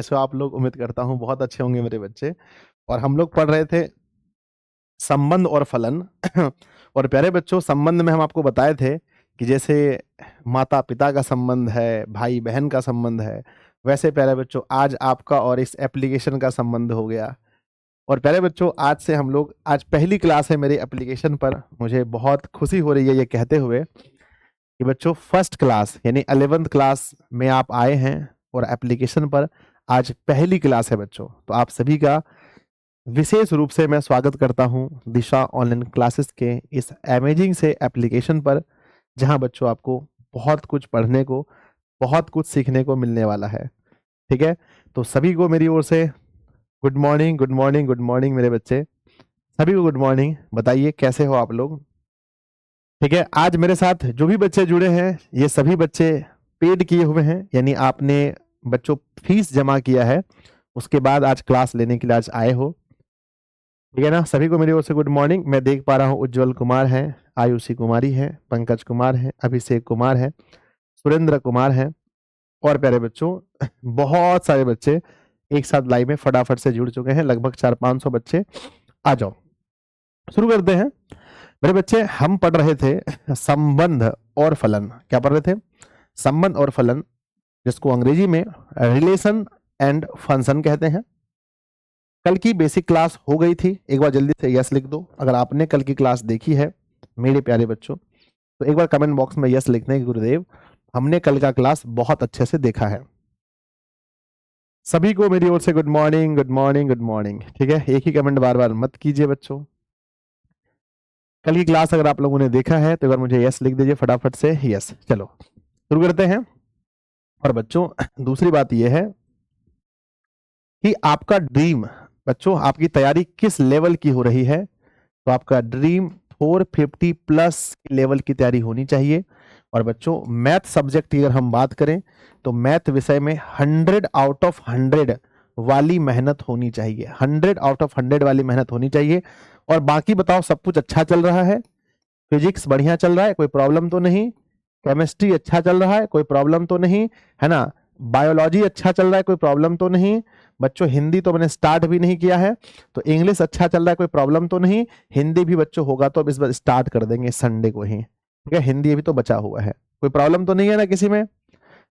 ऐसे आप लोग उम्मीद करता हूँ बहुत अच्छे होंगे मेरे बच्चे। और हम लोग पढ़ रहे थे संबंध और फलन। और प्यारे बच्चों, संबंध में हम आपको बताए थे कि जैसे माता पिता का संबंध है, भाई बहन का संबंध है, वैसे प्यारे बच्चों आज आपका और इस एप्लीकेशन का संबंध हो गया। और प्यारे बच्चों, आज से हम लोग, आज पहली क्लास है मेरी एप्लीकेशन पर। मुझे बहुत खुशी हो रही है ये कहते हुए कि बच्चों फर्स्ट क्लास यानी 11th क्लास में आप आए हैं और एप्लीकेशन पर आज पहली क्लास है बच्चों। तो आप सभी का विशेष रूप से मैं स्वागत करता हूं दिशा ऑनलाइन क्लासेस के इस अमेजिंग से एप्लीकेशन पर, जहां बच्चों आपको बहुत कुछ पढ़ने को, बहुत कुछ सीखने को मिलने वाला है। ठीक है, तो सभी को मेरी ओर से good morning, good morning, good morning मेरे बच्चे, सभी को गुड मॉर्निंग। बताइए कैसे हो आप लोग। ठीक है, आज मेरे साथ जो भी बच्चे जुड़े हैं ये सभी बच्चे पेड किए हुए हैं, यानी आपने बच्चों फीस जमा किया है, उसके बाद आज क्लास लेने के लिए आज आए हो। ठीक है ना, सभी को मेरी ओर से गुड मॉर्निंग। मैं देख पा रहा हूँ उज्जवल कुमार है, आयुषी कुमारी है, पंकज कुमार है, अभिषेक कुमार है, सुरेंद्र कुमार है। और प्यारे बच्चों बहुत सारे बच्चे एक साथ लाइव में फटाफट से जुड़ चुके हैं, लगभग 400-500 बच्चे। आ जाओ, शुरू करते हैं मेरे बच्चे। हम पढ़ रहे थे संबंध और फलन। क्या पढ़ रहे थे? संबंध और फलन, जिसको अंग्रेजी में रिलेशन एंड फंक्शन कहते हैं। कल की बेसिक क्लास हो गई थी, एक बार जल्दी से यस लिख दो अगर आपने कल की क्लास देखी है मेरे प्यारे बच्चों। तो एक बार कमेंट बॉक्स में यस लिखने की गुरुदेव, हमने कल का क्लास बहुत अच्छे से देखा है। सभी को मेरी ओर से good morning, good morning, good morning. ठीक है, एक ही कमेंट बार बार मत कीजिए बच्चों। कल की क्लास अगर आप लोगों ने देखा है तो एक बार मुझे यस लिख दीजिए फटाफट से। यस, चलो शुरू करते हैं। और बच्चों दूसरी बात यह है कि आपका ड्रीम, बच्चों आपकी तैयारी किस लेवल की हो रही है। तो आपका ड्रीम 450 प्लस लेवल की तैयारी होनी चाहिए। और बच्चों मैथ सब्जेक्ट की अगर हम बात करें तो मैथ विषय में 100 आउट ऑफ 100 वाली मेहनत होनी चाहिए, 100 आउट ऑफ 100 वाली मेहनत होनी चाहिए। और बाकी बताओ, सब कुछ अच्छा चल रहा है? फिजिक्स बढ़िया चल रहा है, कोई प्रॉब्लम तो नहीं? केमिस्ट्री अच्छा चल रहा है, कोई प्रॉब्लम तो नहीं है ना? बायोलॉजी अच्छा चल रहा है, कोई प्रॉब्लम तो नहीं? बच्चों हिंदी तो मैंने स्टार्ट भी नहीं किया है। तो इंग्लिश अच्छा चल रहा है, कोई प्रॉब्लम तो नहीं? हिंदी भी बच्चों होगा तो अब इस बार स्टार्ट कर देंगे संडे को ही। ठीक है, हिंदी अभी तो बचा हुआ है, कोई प्रॉब्लम तो नहीं है ना किसी में?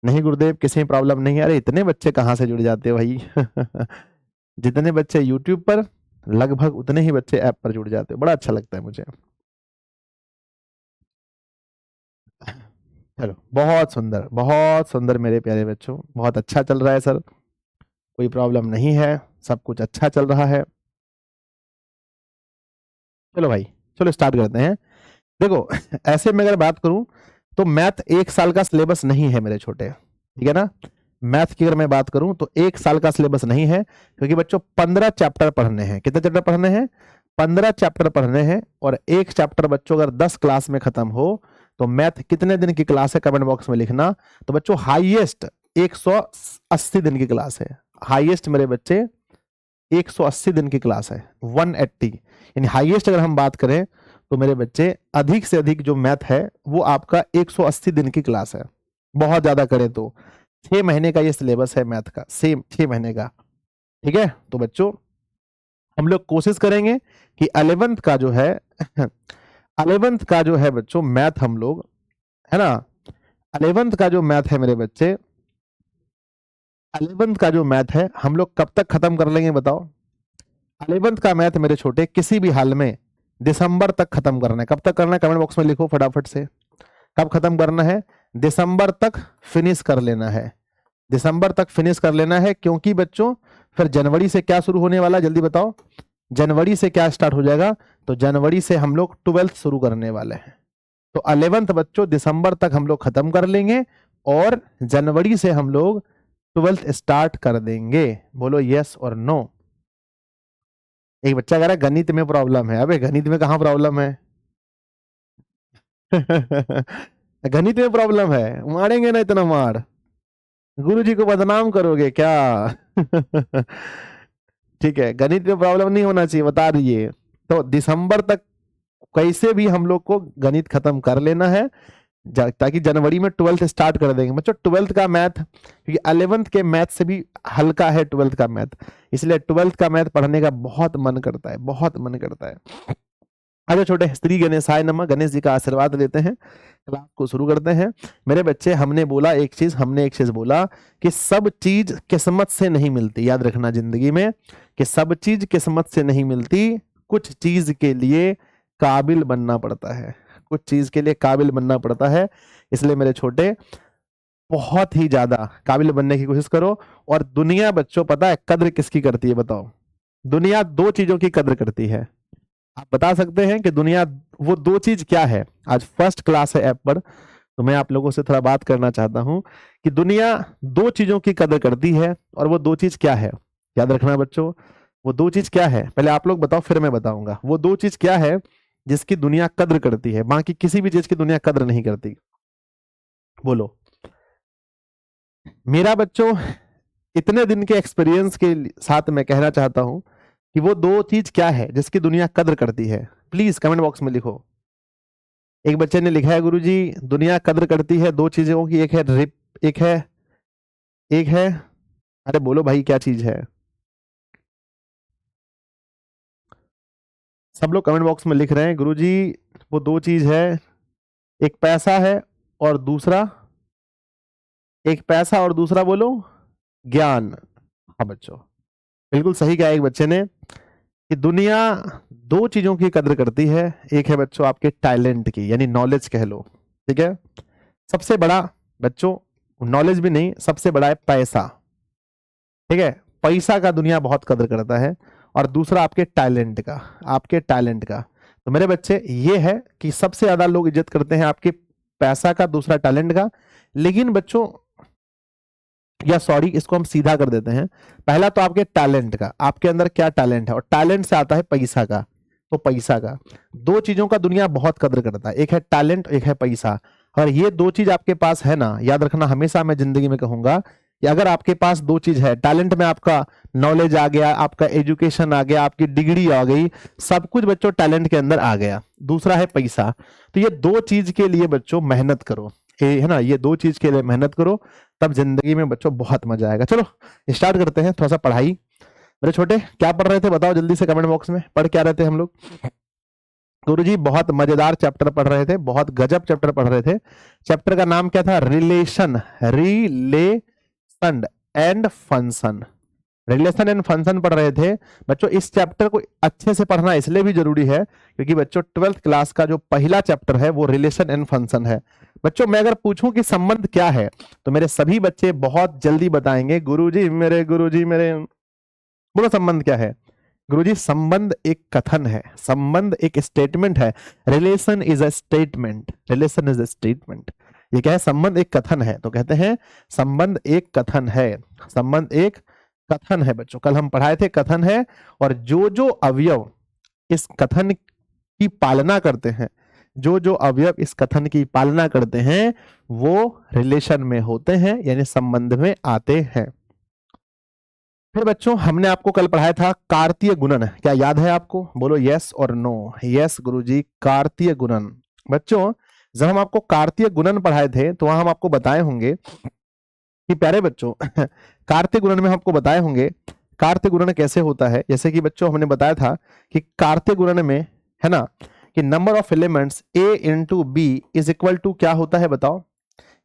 नहीं गुरुदेव, किसी में प्रॉब्लम नहीं है। अरे इतने बच्चे कहाँ से जुड़ जाते हो भाई। जितने बच्चे यूट्यूब पर, लगभग उतने ही बच्चे ऐप पर जुड़ जाते हो, बड़ा अच्छा लगता है मुझे। चलो, बहुत सुंदर मेरे प्यारे बच्चों, बहुत अच्छा चल रहा है सर, कोई प्रॉब्लम नहीं है, सब कुछ अच्छा चल रहा है। चलो भाई, चलो स्टार्ट करते हैं। देखो ऐसे में अगर बात करूं तो मैथ एक साल का सिलेबस नहीं है मेरे छोटे, ठीक है ना? मैथ की अगर मैं बात करूं तो एक साल का सिलेबस नहीं है, क्योंकि बच्चों 15 चैप्टर पढ़ने हैं। कितने चैप्टर पढ़ने हैं? 15 चैप्टर पढ़ने हैं। और एक चैप्टर बच्चों अगर 10 क्लास में खत्म हो तो मैथ कितने दिन की क्लास है कमेंट बॉक्स में लिखना। तो बच्चों हाईएस्ट 180 दिन की क्लास है, हाईएस्ट मेरे बच्चे 180 दिन की क्लास है, 180। यानी हाईएस्ट अगर हम बात करें तो मेरे बच्चे अधिक से अधिक जो मैथ है वो आपका 180 दिन की क्लास है। बहुत ज्यादा करें तो 6 महीने का ये सिलेबस है मैथ का, सेम 6 महीने का। ठीक है, तो बच्चों हम लोग कोशिश करेंगे कि 11th का जो है 11th का जो है बच्चों मैथ हम लोग, है ना, 11th का जो मैथ है मेरे बच्चे, 11th का जो मैथ है हम लोग कब तक खत्म कर लेंगे बताओ? 11th का मैथ मेरे छोटे किसी भी हाल में दिसंबर तक खत्म करना है। कब तक करना है कमेंट बॉक्स में लिखो फटाफट से, कब खत्म करना है? दिसंबर तक फिनिश कर लेना है, दिसंबर तक फिनिश कर लेना है। क्योंकि बच्चों फिर जनवरी से क्या शुरू होने वाला है जल्दी बताओ? जनवरी से क्या स्टार्ट हो जाएगा? तो जनवरी से हम लोग 12th शुरू करने वाले हैं। तो 11th बच्चों दिसंबर तक हम लोग खत्म कर लेंगे और जनवरी से हम लोग 12th स्टार्ट कर देंगे। बोलो यस और नो। एक बच्चा कह रहा है गणित में प्रॉब्लम है। अबे गणित में कहाँ प्रॉब्लम है? गणित में प्रॉब्लम है, मारेंगे ना इतना मार, गुरुजी को बदनाम करोगे क्या? ठीक है, गणित में प्रॉब्लम नहीं होना चाहिए, बता दीजिए। तो दिसंबर तक कैसे भी हम लोग को गणित खत्म कर लेना है। ताकि जनवरी में 12th स्टार्ट कर देंगे बच्चों। 12th का मैथ, क्योंकि 11th के मैथ से भी हल्का है 12th का मैथ, इसलिए 12th का मैथ पढ़ने का बहुत मन करता है, बहुत मन करता है। अरे छोटे श्री गणेशाय नमः, गणेश जी का आशीर्वाद लेते हैं, क्लास को शुरू करते हैं। मेरे बच्चे, हमने एक चीज बोला कि सब चीज किस्मत से नहीं मिलती। याद रखना जिंदगी में कि सब चीज किस्मत से नहीं मिलती, कुछ चीज के लिए काबिल बनना पड़ता है, कुछ चीज के लिए काबिल बनना पड़ता है। इसलिए मेरे छोटे, बहुत ही ज्यादा काबिल बनने की कोशिश करो। और दुनिया बच्चों, पता है कद्र किसकी करती है बताओ? दुनिया दो चीजों की कद्र करती है। आप बता सकते हैं कि दुनिया वो दो चीज क्या है? आज फर्स्ट क्लास है ऐप पर, तो मैं आप लोगों से थोड़ा बात करना चाहता हूं कि दुनिया दो चीजों की कदर करती है, और वो दो चीज क्या है? याद रखना बच्चों, वो दो चीज क्या है? पहले आप लोग बताओ, फिर मैं बताऊंगा। वो दो चीज क्या है जिसकी दुनिया कद्र करती है, बाकी किसी भी चीज की दुनिया कद्र नहीं करती? बोलो। मेरा बच्चों इतने दिन के एक्सपीरियंस के साथ मैं कहना चाहता हूं कि वो दो चीज क्या है जिसकी दुनिया कद्र करती है। प्लीज कमेंट बॉक्स में लिखो। एक बच्चे ने लिखा है, गुरुजी दुनिया कद्र करती है दो चीजों की, एक है, अरे बोलो भाई क्या चीज है? सब लोग कमेंट बॉक्स में लिख रहे हैं, गुरुजी वो दो चीज है, एक पैसा है और दूसरा, एक पैसा और दूसरा बोलो ज्ञान। हाँ बच्चों, बिल्कुल सही कहा एक बच्चे ने कि दुनिया दो चीजों की कद्र करती है। एक है बच्चों आपके टैलेंट की, यानी नॉलेज कह लो, ठीक है? सबसे बड़ा बच्चों नॉलेज भी नहीं, सबसे बड़ा है पैसा, ठीक है? पैसा का दुनिया बहुत कद्र करता है। और दूसरा आपके टैलेंट का, आपके टैलेंट का। तो मेरे बच्चे ये है कि सबसे ज्यादा लोग इज्जत करते हैं आपके पैसा का, दूसरा टैलेंट का। लेकिन बच्चों, या सॉरी, इसको हम सीधा कर देते हैं। पहला तो आपके टैलेंट का, आपके अंदर क्या टैलेंट है, और टैलेंट से आता है पैसा का। तो पैसा का, दो चीजों का दुनिया बहुत कद्र करता है, एक है टैलेंट, एक है पैसा। और ये दो चीज आपके पास है ना, याद रखना, हमेशा मैं जिंदगी में कहूंगा कि अगर आपके पास दो चीज है, टैलेंट में आपका नॉलेज आ गया, आपका एजुकेशन आ गया, आपकी डिग्री आ गई, सब कुछ बच्चों टैलेंट के अंदर आ गया, दूसरा है पैसा। तो ये दो चीज के लिए बच्चों मेहनत करो, है ना, ये दो चीज के लिए मेहनत करो, तब जिंदगी में बच्चों बहुत मजा आएगा। चलो स्टार्ट करते हैं थोड़ा सा पढ़ाई। मेरे छोटे क्या पढ़ रहे थे बताओ जल्दी से कमेंट बॉक्स में, पढ़ क्या रहे थे हम लोग? गुरुजी बहुत मजेदार चैप्टर पढ़ रहे थे, बहुत गजब चैप्टर पढ़ रहे थे। चैप्टर का नाम क्या था? Relation and function. Relation and function पढ़ रहे थे बच्चों। इस चैप्टर को अच्छे से पढ़ना इसलिए भी जरूरी है क्योंकि बच्चों 12th क्लास का जो पहला चैप्टर है वो रिलेशन एंड फंक्शन है। बच्चों मैं अगर पूछूं कि संबंध क्या है, तो मेरे सभी बच्चे बहुत जल्दी बताएंगे, गुरुजी मेरे बोलो संबंध क्या है? गुरुजी संबंध एक कथन है, संबंध एक स्टेटमेंट है। Relation is a statement, relation is a statement. ये क्या है? संबंध एक कथन है। तो कहते हैं संबंध एक कथन है, संबंध एक कथन है बच्चों। कल हम पढ़ाए थे कथन है, और जो जो अवयव इस कथन की पालना करते हैं, जो जो अवयव इस कथन की पालना करते हैं वो रिलेशन में होते हैं, यानी संबंध में आते हैं। फिर बच्चों हमने आपको कल पढ़ाया था कार्तीय गुणन, क्या याद है आपको? बोलो यस और नो। यस गुरुजी, कार्तीय गुणन। बच्चों जब हम आपको कार्तीय गुणन पढ़ाए थे तो वहां हम आपको बताए होंगे कि प्यारे बच्चों कार्तीय गुणन में आपको बताए होंगे कार्तीय गुणन कैसे होता है। जैसे कि बच्चों हमने बताया था कि कार्तीय गुणन में है ना कि number of elements a into B is equal to क्या होता है बताओ?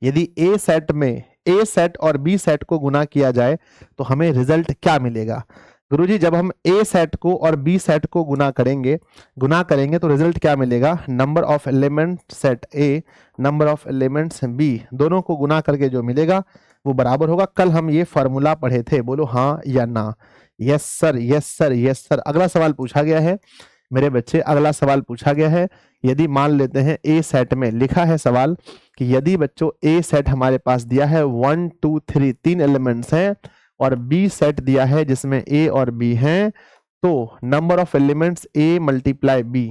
यदि ए सेट में ए सेट और बी सेट को गुना किया जाए तो हमें रिजल्ट क्या मिलेगा? गुरुजी जब हम ए सेट को और बी सेट को गुना करेंगे तो रिजल्ट क्या मिलेगा? Number of element set A, number of elements B, दोनों को गुना करके जो मिलेगा वो बराबर होगा। कल हम ये फॉर्मूला पढ़े थे, बोलो हाँ या ना? Yes sir, yes sir, yes sir. अगला सवाल पूछा गया है मेरे बच्चे, अगला सवाल पूछा गया है। यदि मान लेते हैं ए सेट में लिखा है सवाल कि यदि बच्चों ए सेट हमारे पास दिया है 1 2 3 तीन एलिमेंट्स हैं, और बी सेट दिया है जिसमें ए और बी हैं, तो number of elements A multiply B,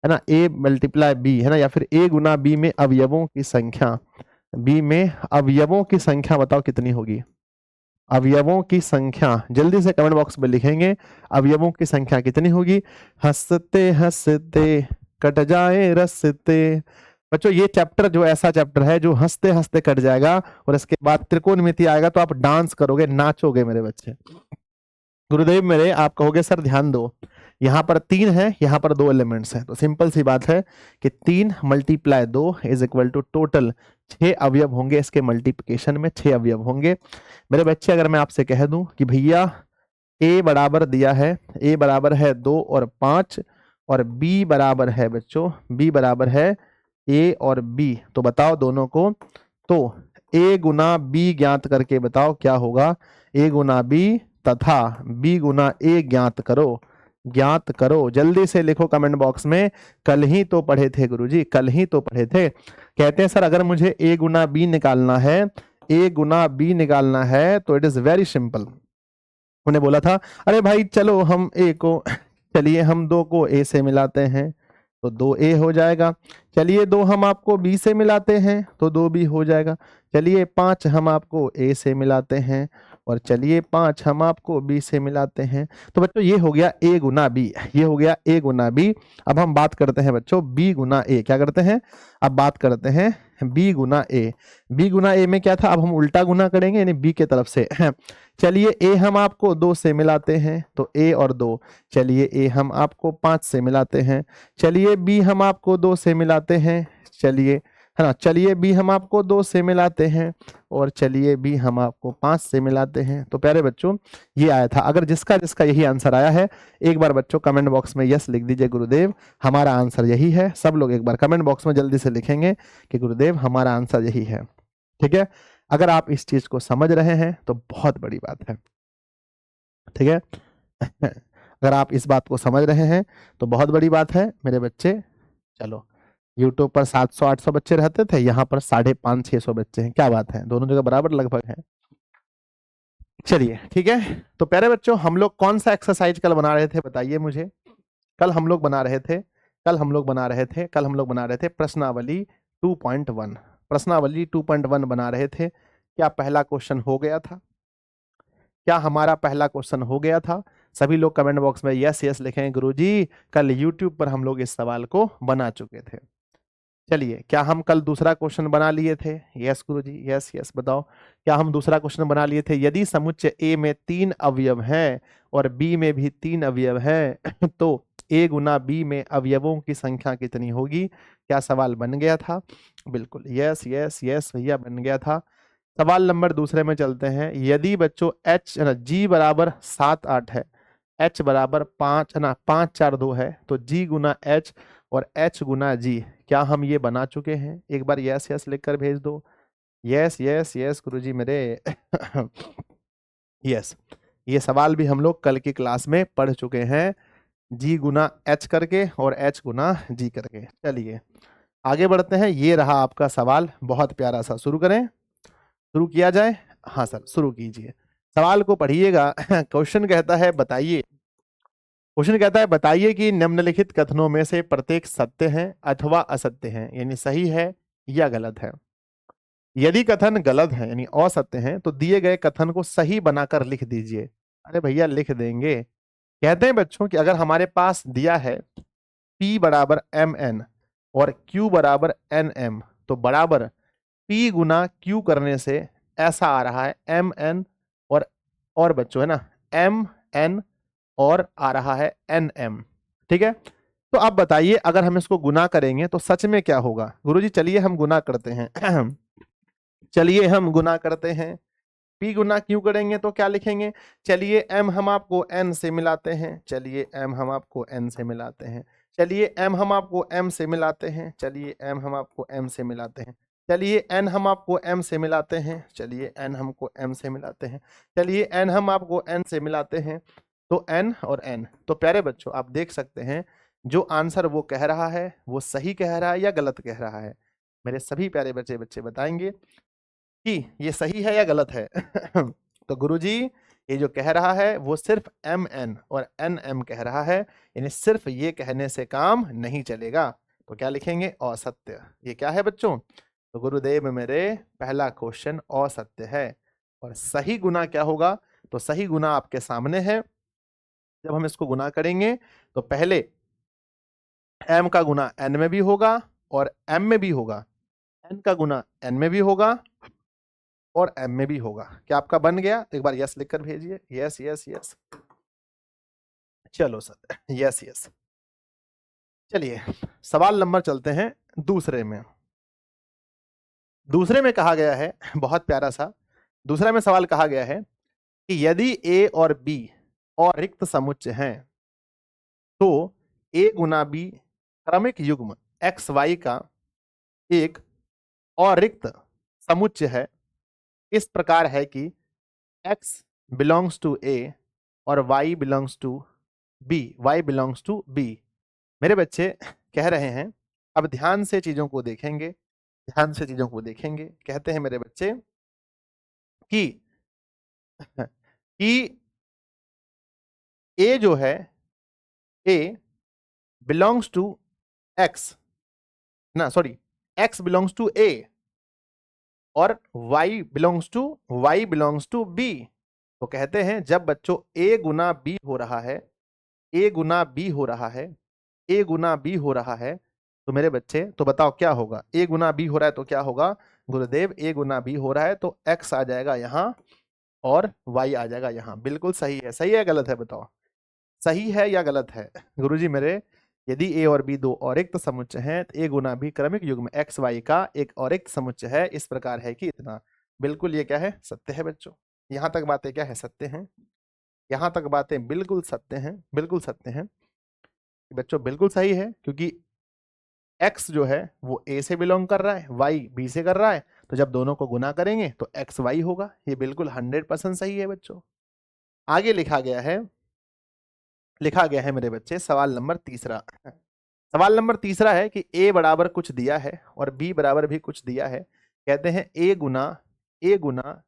है ना, ए मल्टीप्लाई बी, है ना, या फिर ए गुना बी में अवयवों की संख्या, बी में अवयवों की संख्या बताओ कितनी होगी? अवयवों की संख्या जल्दी से कमेंट बॉक्स में लिखेंगे, अवयवों की संख्या कितनी होगी? हंसते हंसते कट जाए रस्ते, बच्चों ये चैप्टर जो ऐसा चैप्टर है जो हंसते हंसते कट जाएगा, और इसके बाद त्रिकोणमिति आएगा तो आप डांस करोगे, नाचोगे मेरे बच्चे। गुरुदेव मेरे, आप कहोगे सर ध्यान दो, यहाँ पर 3 है, यहाँ पर 2 एलिमेंट्स हैं, तो सिंपल सी बात है कि 3 × 2 इज इक्वल टू टोटल 6 अवयव होंगे, इसके मल्टीप्लिकेशन में 6 अवयव होंगे। मेरे बच्चे अगर मैं आपसे कह दूं कि भैया a बराबर दिया है, a बराबर है 2 और 5, और b बराबर है बच्चों, b बराबर है a और b, तो बताओ दोनों को, तो a गुना b ज्ञात करके बताओ क्या होगा, a गुना b तथा b गुना a ज्ञात करो, ज्ञात करो, जल्दी से लिखो कमेंट बॉक्स में। कल ही तो पढ़े थे गुरुजी, कल ही तो पढ़े थे। कहते हैं सर अगर मुझे a गुना b निकालना है, a गुना b निकालना है तो इट इज वेरी सिंपल। उन्हें बोला था अरे भाई चलो हम a को, चलिए हम 2 को a से मिलाते हैं तो 2a हो जाएगा, चलिए 2 हम आपको b से मिलाते हैं तो 2b हो जाएगा, चलिए 5 हम आपको a से मिलाते हैं, और चलिए 5 हम आपको b से मिलाते हैं। तो बच्चों ये हो गया a गुना b, ये हो गया a गुना b। अब हम बात करते हैं बच्चों b गुना a, क्या करते हैं, अब बात करते हैं b Guna a। b Guna a में क्या था, अब हम उल्टा गुना करेंगे यानी b के तरफ से। चलिए a हम आपको 2 से मिलाते हैं तो a और 2, चलिए a हम आपको 5 से मिलाते हैं, चलिए b हम आपको 2 से मिलाते हैं, चलिए है ना, चलिए b हम आपको 2 से मिलाते हैं, और चलिए b हम आपको 5 से मिलाते हैं। तो प्यारे बच्चों ये आया था। अगर जिसका जिसका यही आंसर आया है एक बार बच्चों कमेंट बॉक्स में यस लिख दीजिए, गुरुदेव हमारा आंसर यही है। सब लोग एक बार कमेंट बॉक्स में जल्दी से लिखेंगे कि गुरुदेव हमारा आंसर यही है। ठीक है, अगर आप इस चीज को समझ रहे हैं तो बहुत बड़ी बात है। ठीक है अगर आप इस बात को समझ रहे हैं तो बहुत बड़ी बात है मेरे बच्चे। चलो यूट्यूब पर 700-800 बच्चे रहते थे, यहाँ पर 550-600 बच्चे हैं, क्या बात है, दोनों जगह बराबर लगभग है। चलिए ठीक है, तो प्यारे बच्चों हम लोग कौन सा एक्सरसाइज कल बना रहे थे बताइए मुझे। कल हम लोग बना रहे थे, कल हम लोग बना रहे थे प्रश्नावली 2.1, प्रश्नावली 2.1 बना रहे थे। क्या पहला क्वेश्चन हो गया था, क्या हमारा पहला क्वेश्चन हो गया था? सभी लोग कमेंट बॉक्स में यस यस लिखें, गुरुजी कल यूट्यूब पर हम लोग इस सवाल को बना चुके थे। चलिए क्या हम कल दूसरा क्वेश्चन बना लिए थे? यस गुरुजी, यस यस बताओ, क्या हम दूसरा क्वेश्चन बना लिए थे? यदि समुच्चय ए में 3 अवयव हैं और बी में भी 3 अवयव हैं तो ए गुना बी में अवयवों की संख्या कितनी होगी? क्या सवाल बन गया था? बिल्कुल यस यस यस भैया बन गया था। सवाल नंबर दूसरे में चलते हैं। यदि बच्चों एच जी बराबर 7 8 है, एच बराबर 5 ना 5 4 2 है, तो जी गुना एच और एच गुना जी, क्या हम ये बना चुके हैं? एक बार यस यस लिखकर भेज दो। यस यस यस गुरुजी मेरे यस, ये सवाल भी हम लोग कल की क्लास में पढ़ चुके हैं, जी गुना एच करके और एच गुना जी करके। चलिए आगे बढ़ते हैं। ये रहा आपका सवाल, बहुत प्यारा सा। शुरू करें, शुरू किया जाए? हाँ सर शुरू कीजिए, सवाल को पढ़िएगा। क्वेश्चन कहता है बताइए, क्वेश्चन कहता है बताइए कि निम्नलिखित कथनों में से प्रत्येक सत्य है अथवा असत्य है, यानी सही है या गलत है। यदि कथन गलत है यानी असत्य है तो दिए गए कथन को सही बनाकर लिख दीजिए। अरे भैया लिख देंगे। कहते हैं बच्चों कि अगर हमारे पास दिया है P बराबर mn और Q बराबर nm, तो बराबर P गुना Q करने से ऐसा आ रहा है mn और बच्चों है ना mn और आ रहा है nm। ठीक है, तो अब बताइए अगर हम इसको गुना करेंगे तो सच में क्या होगा? गुरुजी चलिए हम गुना करते हैं। चलिए हम गुना करते हैं। P गुना Q करेंगे तो क्या लिखेंगे? चलिए m हम आपको n से मिलाते हैं, चलिए m हम आपको n से मिलाते हैं, चलिए m हम आपको m से मिलाते हैं, चलिए m हम आपको m से मिलाते हैं, चलिए n हम आपको m से मिलाते हैं, चलिए n हमको m से मिलाते हैं, चलिए n हम आपको n से मिलाते हैं, तो n और n। तो प्यारे बच्चों आप देख सकते हैं जो आंसर वो कह रहा है वो सही कह रहा है या गलत कह रहा है? मेरे सभी प्यारे बच्चे बताएंगे कि ये सही है या गलत है। तो गुरुजी ये जो कह रहा है वो सिर्फ mn और nm कह रहा है, यानी सिर्फ ये कहने से काम नहीं चलेगा। तो क्या लिखेंगे? असत्य। ये क्या है बच्चों? तो गुरुदेव मेरे पहला क्वेश्चन असत्य है। और सही गुना क्या होगा? तो सही गुना आपके सामने है। जब हम इसको गुना करेंगे तो पहले m का गुना n में भी होगा और m में भी होगा, n का गुना n में भी होगा और m में भी होगा। क्या आपका बन गया? तो एक बार यस लिखकर भेजिए। यस यस यस, चलो सर, यस यस। चलिए सवाल नंबर चलते हैं दूसरे में। दूसरे में कहा गया है, बहुत प्यारा सा दूसरे में सवाल कहा गया है कि यदि a और b और रिक्त समुच्चय हैं तो a गुना b क्रमिक युग्म एक्स वाई का एक और रिक्त समुच्चय है, इस प्रकार है कि x बिलोंग्स टू a और y belongs to b, y belongs to b। मेरे बच्चे कह रहे हैं, अब ध्यान से चीजों को देखेंगे, ध्यान से चीजों को देखेंगे। कहते हैं मेरे बच्चे कि a जो है, a बिलोंग्स टू x, ना sorry, x belongs to a और y बिलोंग्स टू b। तो कहते हैं जब बच्चों a गुना b हो रहा है, a गुना b हो रहा है, a गुना b हो रहा है, तो मेरे बच्चे तो बताओ क्या होगा? a गुना b हो रहा है तो क्या होगा गुरुदेव? a गुना b हो रहा है तो x आ जाएगा यहाँ और y आ जाएगा यहाँ। बिल्कुल सही है। सही है गलत है? बताओ सही है या गलत है गुरुजी मेरे? यदि a और b दो औरिक्त समुच्चय हैं तो a गुना b क्रमिक युग्म x y का एक औरिक्त समुच्चय है, इस प्रकार है कि इतना। बिल्कुल ये क्या है? सत्य है बच्चों। यहाँ तक बातें क्या है? सत्य हैं। यहाँ तक बातें बिल्कुल सत्य हैं, बिल्कुल सत्य हैं बच्चों, बिल्कुल सही है। क्योंकि x जो है वो a से बिलोंग कर रहा है, y b से कर रहा है, तो जब दोनों को गुना करेंगे तो x y होगा। ये बिल्कुल 100% सही है बच्चों। आगे लिखा गया है मेरे बच्चे सवाल नंबर तीसरा। सवाल नंबर तीसरा है कि a बराबर कुछ दिया है और b बराबर भी कुछ दिया है। कहते हैं a गुना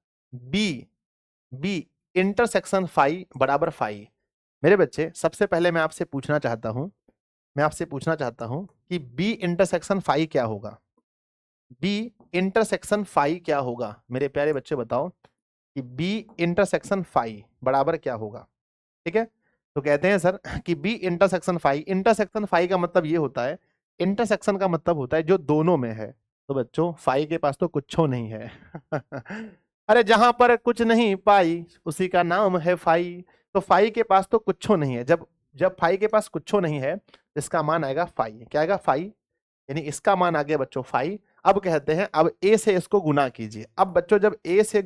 b इंटरसेक्शन फाई बराबर फाई। मेरे बच्चे सबसे पहले मैं आपसे पूछना चाहता हूं कि b इंटरसेक्शन फाई क्या होगा? b इंटरसेक्शन फाई क्या होगा? मेरे प्यारे बच्चे बताओ कि b इंटरसेक्शन फाई बराबर क्या होगा? ठीक है, तो कहते हैं सर कि b इंटरसेक्शन फाई का मतलब ये होता है, इंटरसेक्शन का मतलब होता है जो दोनों में है। तो बच्चों फाई के पास तो कुछ नहीं है अरे जहां पर कुछ नहीं पाई उसी का नाम है फाई। तो फाई के पास तो कुछ नहीं है। जब फाई के पास कुछ नहीं है, इसका मान आएगा फाई। क्या आएगा? फाई, यानी इसका मान आ गया बच्चों फाई। अब कहते हैं अब a से इसको गुना कीजिए। अब बच्चों जब a से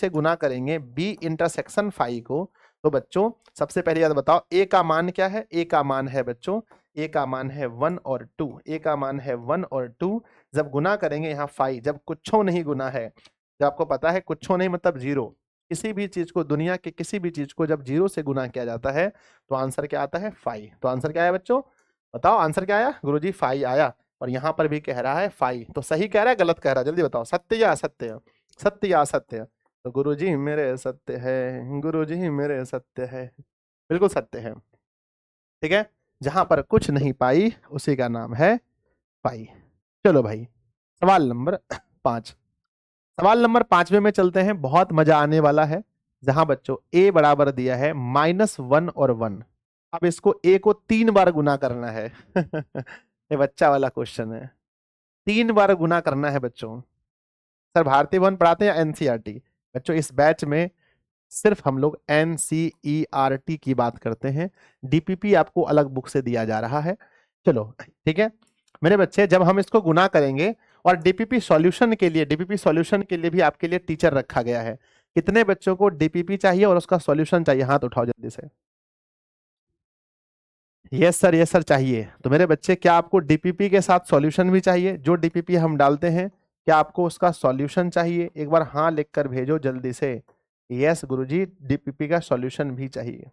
गुना करेंगे b इंटरसेक्शन फाई को, तो बच्चों सबसे पहले याद बताओ a का मान क्या है? a का मान है बच्चों, a का मान है 1 और 2, a का मान है 1 और 2। जब गुना करेंगे यहाँ फाई, जब कुछो नहीं गुना है, जब आपको पता है कुछो नहीं मतलब जीरो, किसी भी चीज को, दुनिया के किसी भी चीज को जब जीरो से गुना किया जाता है तो आंसर क्या आता है? फाई। तो आंसर क्या आया बच्चों? बताओ आंसर क्या आया? गुरुजी फाई आया। और यहाँ पर भी कह रहा है फाई। तो सही कह रहा है गलत कह रहा है? जल्दी बताओ, सत्य या असत्य? सत्य या असत्य? तो गुरुजी मेरे सत्य है, गुरुजी मेरे सत्य है, बिल्कुल सत्य है। ठीक है, जहां पर कुछ नहीं पाई उसी का नाम है पाई। चलो भाई सवाल नंबर 5। सवाल नंबर 5 में चलते हैं, बहुत मजा आने वाला है। जहां बच्चों a बराबर दिया है -1 और 1। अब इसको a को 3 बार गुना करना है ये बच्चा वाला क्वेश्चन है, 3 बार गुना करना है बच्चों। सर भारतीय भवन पढ़ाते हैं या एनसीईआरटी? बच्चों इस बैच में सिर्फ हम लोग एनसीईआरटी की बात करते हैं, डीपीपी आपको अलग बुक से दिया जा रहा है। चलो ठीक है मेरे बच्चे, जब हम इसको गुना करेंगे, और डीपीपी सॉल्यूशन के लिए भी आपके लिए टीचर रखा गया है। कितने बच्चों को डीपीपी चाहिए और उसका सॉल्यूशन चाहिए? हाथ उठाओ जल्दी से। यस सर चाहिए। तो मेरे बच्चे क्या आपको डीपीपी के साथ सॉल्यूशन भी चाहिए? जो डीपीपी हम डालते हैं क्या आपको उसका सॉल्यूशन चाहिए? एक बार हाँ लिख कर भेजो जल्दी से। यस गुरुजी डीपीपी का सॉल्यूशन भी चाहिए।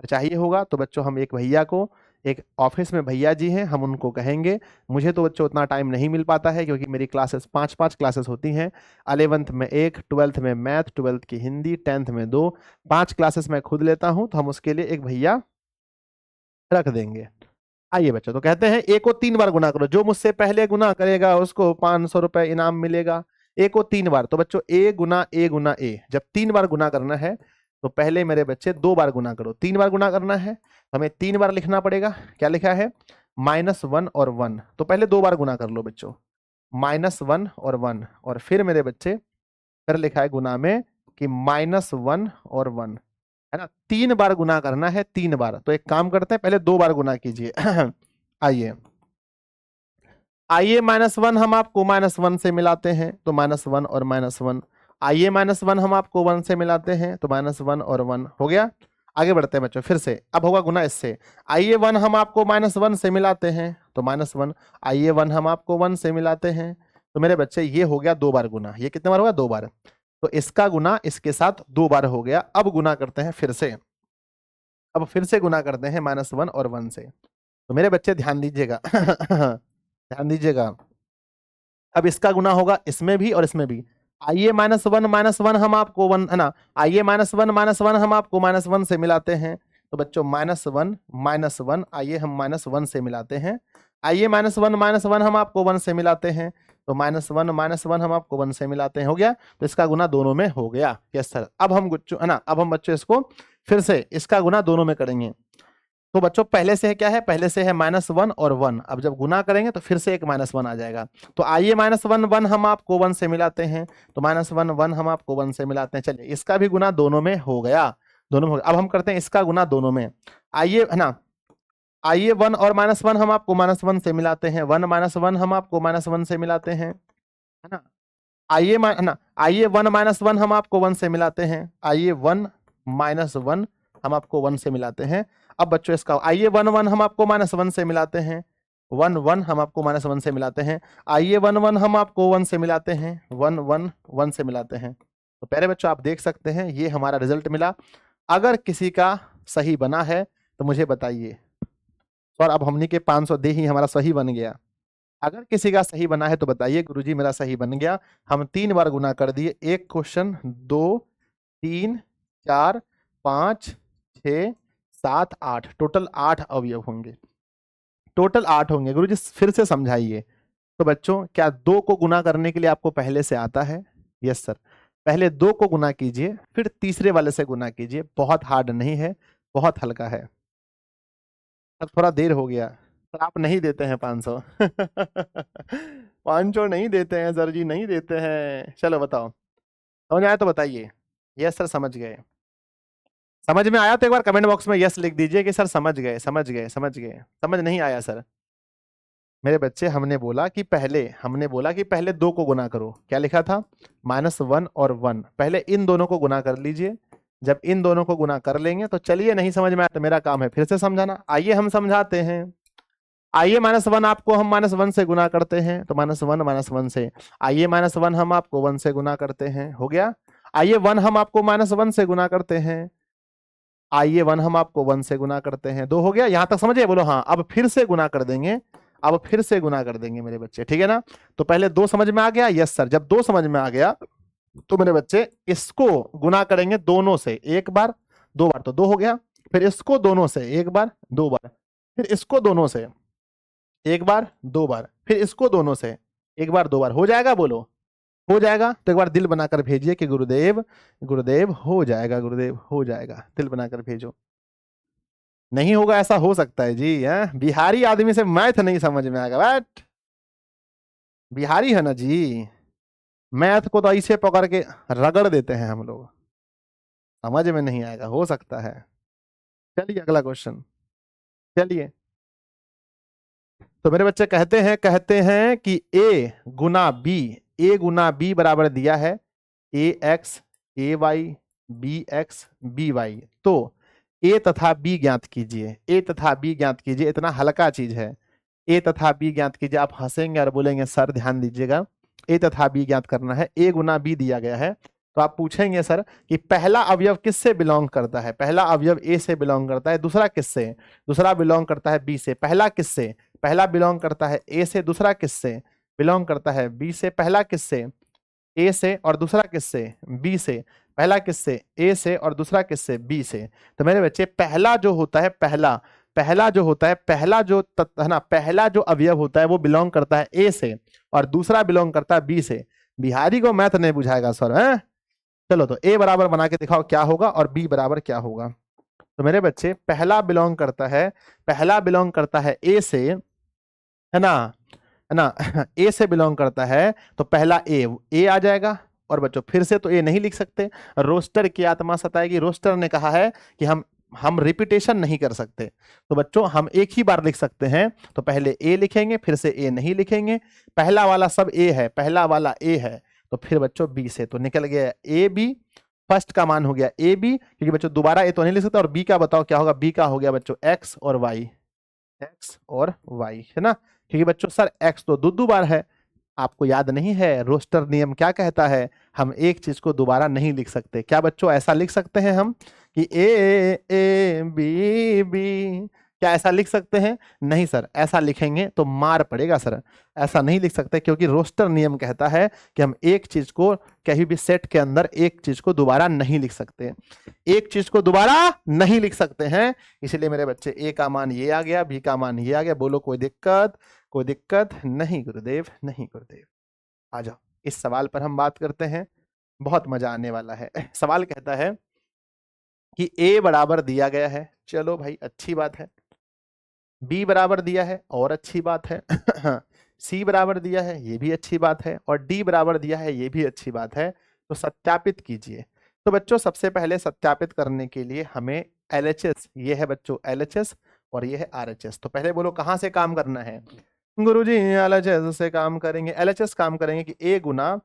चाहिए होगा तो बच्चों हम एक भैया को, एक ऑफिस में भैया जी हैं, हम उनको कहेंगे। मुझे तो बच्चों उतना टाइम नहीं मिल पाता है क्योंकि मेरी क्लासेस 5 क्लासेस होती हैं। 11th में 1, 12th में मैथ, 12th की हिंदी, 10th में 2, 5 क्लासेस मैं खुद लेता हूं। तो हम उसके लिए एक भैया रख देंगे। आइए बच्चों, तो कहते हैं a को 3 बार गुना करो, जो मुझसे पहले गुना करेगा उसको 500 रुपए इनाम मिलेगा। a को 3 बार, तो बच्चों a गुना a, जब 3 बार गुना करना है तो पहले मेरे बच्चे 2 बार गुना करो। 3 बार गुना करना है, हमें 3 बार लिखना पड़ेगा। क्या लिखा है? -1 और 1, तो पहले 2 बार गुना कर लो बच्चों, -1 और 1, और फिर मेरे बच्चे फिर लिखा है गुना में कि -1 और 1, है ना, 3 बार गुना करना है, 3 बार। तो एक काम करते हैं, पहले 2 बार गुना कीजिए। आइए आइए -1 हम आपको -1 से मिलाते हैं, तो -1 और -1। आइए -1 हम आपको 1 से मिलाते हैं, तो -1 और 1 हो गया। आगे बढ़ते हैं बच्चों, फिर से अब होगा गुना इससे। आइए 1 हम आपको -1 से मिलाते हैं, तो -1। आइए 1 हम आपको 1 से मिलाते हैं, तो मेरे बच्चे ये हो गया 2 बार गुना। ये कितने बार होगा? 2 बार। तो इसका गुना इसके साथ 2 बार हो गया। अब गुना करते हैं फिर से, अब फिर से गुना करते हैं -1 और 1 से। तो मेरे बच्चे ध्यान दीजिएगा, ध्यान दीजिएगा। अब इसका गुना होगा इसमें भी और इसमें भी। आइए -1 हम आपको 1, है ना, आइए -1 हम आपको -1 से मिलाते हैं, तो बच्चों -1 आइए हम -1 से मिलाते हैं। आइए -1 हम आपको 1 से मिलाते हैं, तो -1 हम आपको 1 से मिलाते हैं, हो गया। तो इसका गुना दोनों में हो गया। Yes sir. अब हम बच्चों, है ना, अब हम बच्चों इसको फिर से इसका गुना दोनों में करेंगे। तो बच्चों पहले से है क्या है? पहले से है -1 और 1। अब जब गुना करेंगे तो फिर से एक -1 आ जाएगा। तो आइए -1 हम आपको 1 से मिलाते हैं, तो -1 हम आपको 1 से मिलाते हैं। चलिए इसका भी गुना दोनों में हो गया, दोनों में हो गया। अब हम करते हैं इसका गुना दोनों में। आइए, है ना, आइए 1 और -1 हम आपको -1 से मिलाते हैं, 1 -1 हम आपको -1 से मिलाते हैं, है ना। आइए है ना, आइए 1 -1 हम आपको 1 से मिलाते हैं, आइए 1 -1 हम आपको 1 से मिलाते हैं। अब बच्चों इसका आइए 1 1 हम आपको -1 से मिलाते हैं, 1 1 हम आपको -1 से मिलाते हैं। आइए 1 1 हम आपको 1 से मिलाते हैं, 1 1 1 से मिलाते हैं। तो प्यारे बच्चों आप देख सकते हैं ये हमारा रिजल्ट मिला। अगर किसी का सही बना है तो मुझे बताइए। और अब हमने के 500 दे ही हमारा सही बन गया। अगर किसी का सही बना है तो बताइए गुरुजी मेरा सही बन गया। हम 3 बार गुना कर दिए, एक क्वेश्चन, 2 3 4 5 6 7 8, टोटल 8 अवयव होंगे, टोटल 8 होंगे। गुरुजी फिर से समझाइए। तो बच्चों क्या 2 को गुना करने के लिए आपको पहले से आता है? Yes sir. पहले 2 को गुना कीजिए, फिर तीसरे वाले से गुना कीजिए। बहुत हार्ड नहीं है, बहुत हल्का है। सर थोड़ा देर हो गया। सर आप नहीं देते हैं 500। 500 नहीं देते हैं सर जी, नहीं देते हैं। चलो बताओ, समझ आया तो बताइए। यस सर समझ गए। समझ में आया तो एक बार कमेंट बॉक्स में यस लिख दीजिए कि सर समझ गए, समझ गए, समझ गए। समझ नहीं आया सर? मेरे बच्चे हमने बोला कि पहले 2 को गुना करो। क्या लिखा था? -1 और 1। पहले इन दोनों को गुना कर लीजिए। जब इन दोनों को गुना कर लेंगे तो चलिए, नहीं समझ में आया तो मेरा काम है फिर से समझाना। आइए हम समझाते हैं। आइए -1 आपको हम -1 से गुना करते हैं, तो -1 से। आइए -1 हम आपको 1 से गुना करते हैं, हो गया। आइए 1 हम आपको -1 से गुना करते हैं, आइए 1 हम आपको 1 से गुना करते हैं, 2 हो गया। यहां तक समझे? बोलो हाँ। अब फिर से गुना कर देंगे, अब फिर से गुना कर देंगे मेरे बच्चे, ठीक है ना। तो पहले 2 समझ में आ गया? Yes sir. जब 2 समझ में आ गया तो मेरे बच्चे इसको गुना करेंगे दोनों से, एक बार 2 बार, तो 2 हो गया। फिर इसको दोनों से एक बार 2 बार, फिर इसको दोनों से एक बार 2 बार, फिर इसको दोनों से एक बार 2 बार। हो जाएगा? बोलो हो जाएगा। तो एक बार दिल बनाकर भेजिए कि गुरुदेव, गुरुदेव हो जाएगा, गुरुदेव हो जाएगा। दिल बनाकर भेजो। नहीं होगा ऐसा हो सकता है जी, है बिहारी आदमी से मैथ नहीं समझ में आएगा। बट बिहारी है ना जी, मैथ को तो ऐसे पकड़ के रगड़ देते हैं हम लोग, समझ में नहीं आएगा, हो सकता है। चलिए अगला क्वेश्चन। चलिए, तो मेरे बच्चे कहते हैं कि ए गुना बी बराबर दिया है ax ay bx by। तो ए तथा बी ज्ञात कीजिए, ए तथा बी ज्ञात कीजिए। इतना हल्का चीज है, ए तथा बी ज्ञात कीजिए। आप हंसेंगे और बोलेंगे सर ध्यान दीजिएगा, ए तथा बी ज्ञात करना है। ए गुना बी दिया गया है, तो आप पूछेंगे सर कि पहला अवयव किससे बिलोंग करता है? पहला अवयव ए से बिलोंग करता है, दूसरा किससे? दूसरा बिलोंग करता है बी से। पहला किससे? पहला बिलोंग करता है ए से, दूसरा किससे? बिलोंग करता है बी से। पहला किससे? ए से, और दूसरा किससे? बी से। पहला किससे? ए से, और दूसरा किससे? बी से। तो मेरे बच्चे पहला जो होता है, पहला जो होता है, पहला जो है ना, पहला जो अवयव होता है वो बिलोंग करता है ए से, और दूसरा बिलोंग करता है बी से। बिहारी को मैथ नहीं बुझाएगा सर, है? चलो तो ए बराबर बना के दिखाओ क्या होगा और बी बराबर क्या होगा। तो मेरे बच्चे पहला बिलोंग करता है ए से, है ना ए से बिलोंग करता है तो पहला ए आ जाएगा। और बच्चों फिर से तो ए नहीं लिख सकते, रोस्टर की आत्मा सताएगी। रोस्टर ने कहा है कि हम रिपीटेशन नहीं कर सकते, तो बच्चों हम एक ही बार लिख सकते हैं। तो पहले ए लिखेंगे, फिर से ए नहीं लिखेंगे, पहला वाला सब ए है, पहला वाला ए है, तो फिर बच्चों बी से तो निकल गया ए बी। फर्स्ट का मान हो गया ए बी, क्योंकि बच्चों दोबारा ए तो नहीं लिख सकते। और बी का बताओ क्या होगा, बी का हो गया बच्चों एक्स और वाई, एक्स और वाई, है ना। क्योंकि बच्चों सर एक्स तो दो बार है, आपको याद नहीं है रोस्टर नियम क्या कहता है, हम एक चीज को दोबारा नहीं लिख सकते। क्या बच्चों ऐसा लिख सकते हैं हम कि ए बी बी, क्या ऐसा लिख सकते हैं? नहीं सर, ऐसा लिखेंगे तो मार पड़ेगा सर, ऐसा नहीं लिख सकते, क्योंकि रोस्टर नियम कहता है कि हम एक चीज को कहीं भी सेट के अंदर एक चीज को दोबारा नहीं लिख सकते, एक चीज को दोबारा नहीं लिख सकते हैं। इसलिए मेरे बच्चे ए का मान ये आ गया, बी का मान ये आ गया। बोलो कोई दिक्कत? कोई दिक्कत नहीं गुरुदेव, नहीं गुरुदेव। आ जाओ, इस सवाल पर हम बात करते हैं, बहुत मजा आने वाला है। सवाल कहता है कि ए बराबर दिया गया है, चलो भाई अच्छी बात है। बी बराबर दिया है, और अच्छी बात है। सी बराबर दिया है, ये भी अच्छी बात है। और डी बराबर दिया है, ये भी अच्छी बात है। तो सत्यापित कीजिए। तो बच्चों सबसे पहले सत्यापित करने के लिए हमें LHS, ये है बच्चों LHS और ये है RHS। तो पहले बोलो कहाँ से काम करना है? गुरुजी LHS से काम करेंगे। LHS काम करेंगे कि A गुना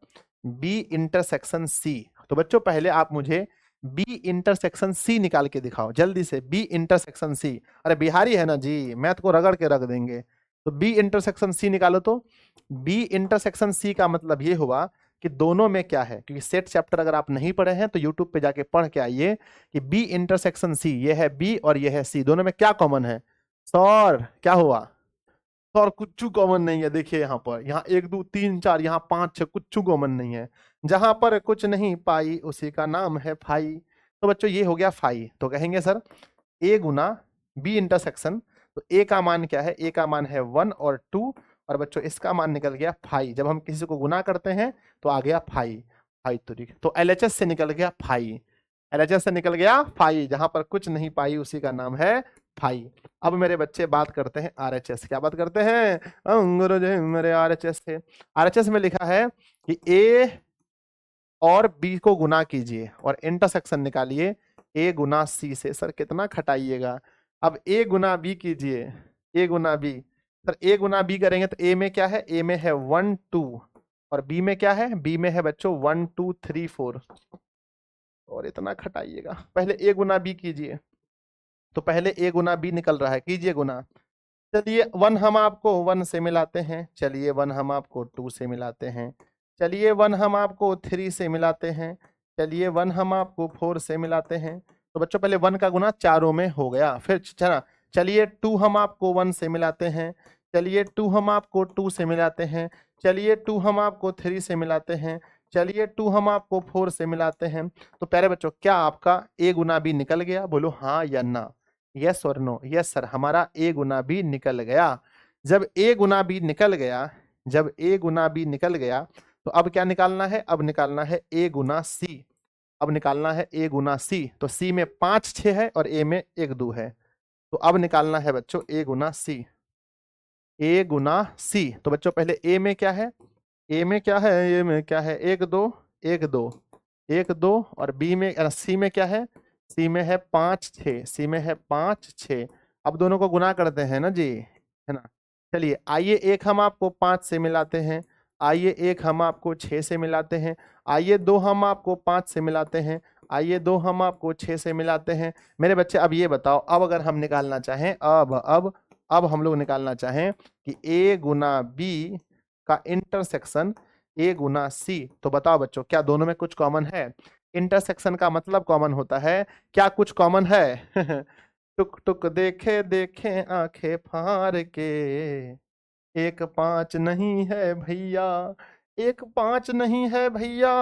B इंटरसेक्शन C। तो बच्चों पहले आप मुझे B इंटरसेक्शन C निकाल के दिखाओ जल्दी से, B इंटरसेक्शन C। अरे बिहारी है ना जी, मैथ को रगड़ के रख देंगे। तो B इंटरसेक्शन C निकालो। तो B इंटरसेक्शन C का मतलब ये हुआ कि दोनों में क्या है, क्योंकि सेट चैप्टर अगर आप नहीं पढ़े हैं तो यूट्यूब पे जाके पढ़ के आइए कि B इंटरसेक्शन C, ये है B और ये है C, दोनों में क्या कॉमन है? सर क्या हुआ? और कुछ कॉमन नहीं है। देखिए यहाँ पर, यहाँ 1 2 3 4, यहाँ 5 6, कुछ कॉमन नहीं है। जहां पर कुछ नहीं पाई उसी का नाम है फाई। तो बच्चों ये हो गया फाई। तो कहेंगे सर ए गुना बी इंटरसेक्शन, तो ए का मान क्या है? ए का मान है 1 और 2, और बच्चों इसका मान निकल गया फाई। जब हम किसी को गुना करते हैं तो आ गया फाई, फाई तो LHS से निकल गया फाई, LHS से निकल गया फाई। जहां पर कुछ नहीं पाई उसी का नाम है फाई। अब मेरे बच्चे बात करते हैं RHS। क्या बात करते हैं? गुरुजी मेरे RHS से, RHS में लिखा है कि A और B को गुना कीजिए और इंटरसेक्शन निकालिए A गुना C से। सर कितना खटाइएगा। अब A गुना B कीजिए, A गुना B। सर A गुना B करेंगे तो A में क्या है? A में है 1 2, और B में क्या है? B में है बच्चों 1 2 3 4। और इतना खटाइएगा, पहले A गुना B कीजिए। तो पहले A गुना B निकल रहा है, कीजिए गुना। चलिए 1 हम आपको 1 से मिलाते हैं, चलिए 1 हम आपको 2 से मिलाते हैं, चलिए 1 हम आपको 3 से मिलाते हैं, चलिए 1 हम आपको 4 से मिलाते हैं। तो बच्चों पहले 1 का गुना चारों में हो गया। फिर चलिए 2 हम आपको 1 से मिलाते हैं, चलिए 2 हम आपको 2 से मिलाते हैं, चलिए 2 हम आपको 3 से मिलाते हैं, चलिए 2 हम आपको 4 से मिलाते हैं। तो प्यारे बच्चों क्या आपका A गुना B निकल गया? बोलो हाँ या ना, यस और नो। यस सर, हमारा A गुना B निकल गया। जब A गुना B निकल गया, जब A गुना B निकल गया, तो अब क्या निकालना है? अब निकालना है A गुना C। अब निकालना है A गुना C। तो C में 5 6 है और A में 1 2 है। तो अब निकालना है बच्चों A Guna C, A Guna C। तो बच्चों पहले A में क्या है? A में क्या है? A में क्या है? 1 2 1 2 1 2, और B में C में क्या है? C में है 5 6, C में है 5 6। अब दोनों को गुना करते हैं ना जी, है ना। चलिए आइए एक हम आपको 5 से मिलाते हैं, आइए एक हम आपको 6 से मिलाते हैं, आइए 2 हम आपको 5 से मिलाते हैं, आइए 2 हम आपको 6 से मिलाते हैं। मेरे बच्चे अब ये बताओ, अब अगर हम निकालना चाहें, अब हम लोग निकालना चाहें कि A गुना B का इंटरसेक्शन A गुना C, तो बताओ बच्चों क्या दोनों में कुछ कॉमन है? इंटरसेक्शन का मतलब कॉमन होता है, क्या कुछ कॉमन है? टुक टुक देखे देखे आंखें फाड़ के, 1 5 नहीं है भैया, 1 5 नहीं है भैया।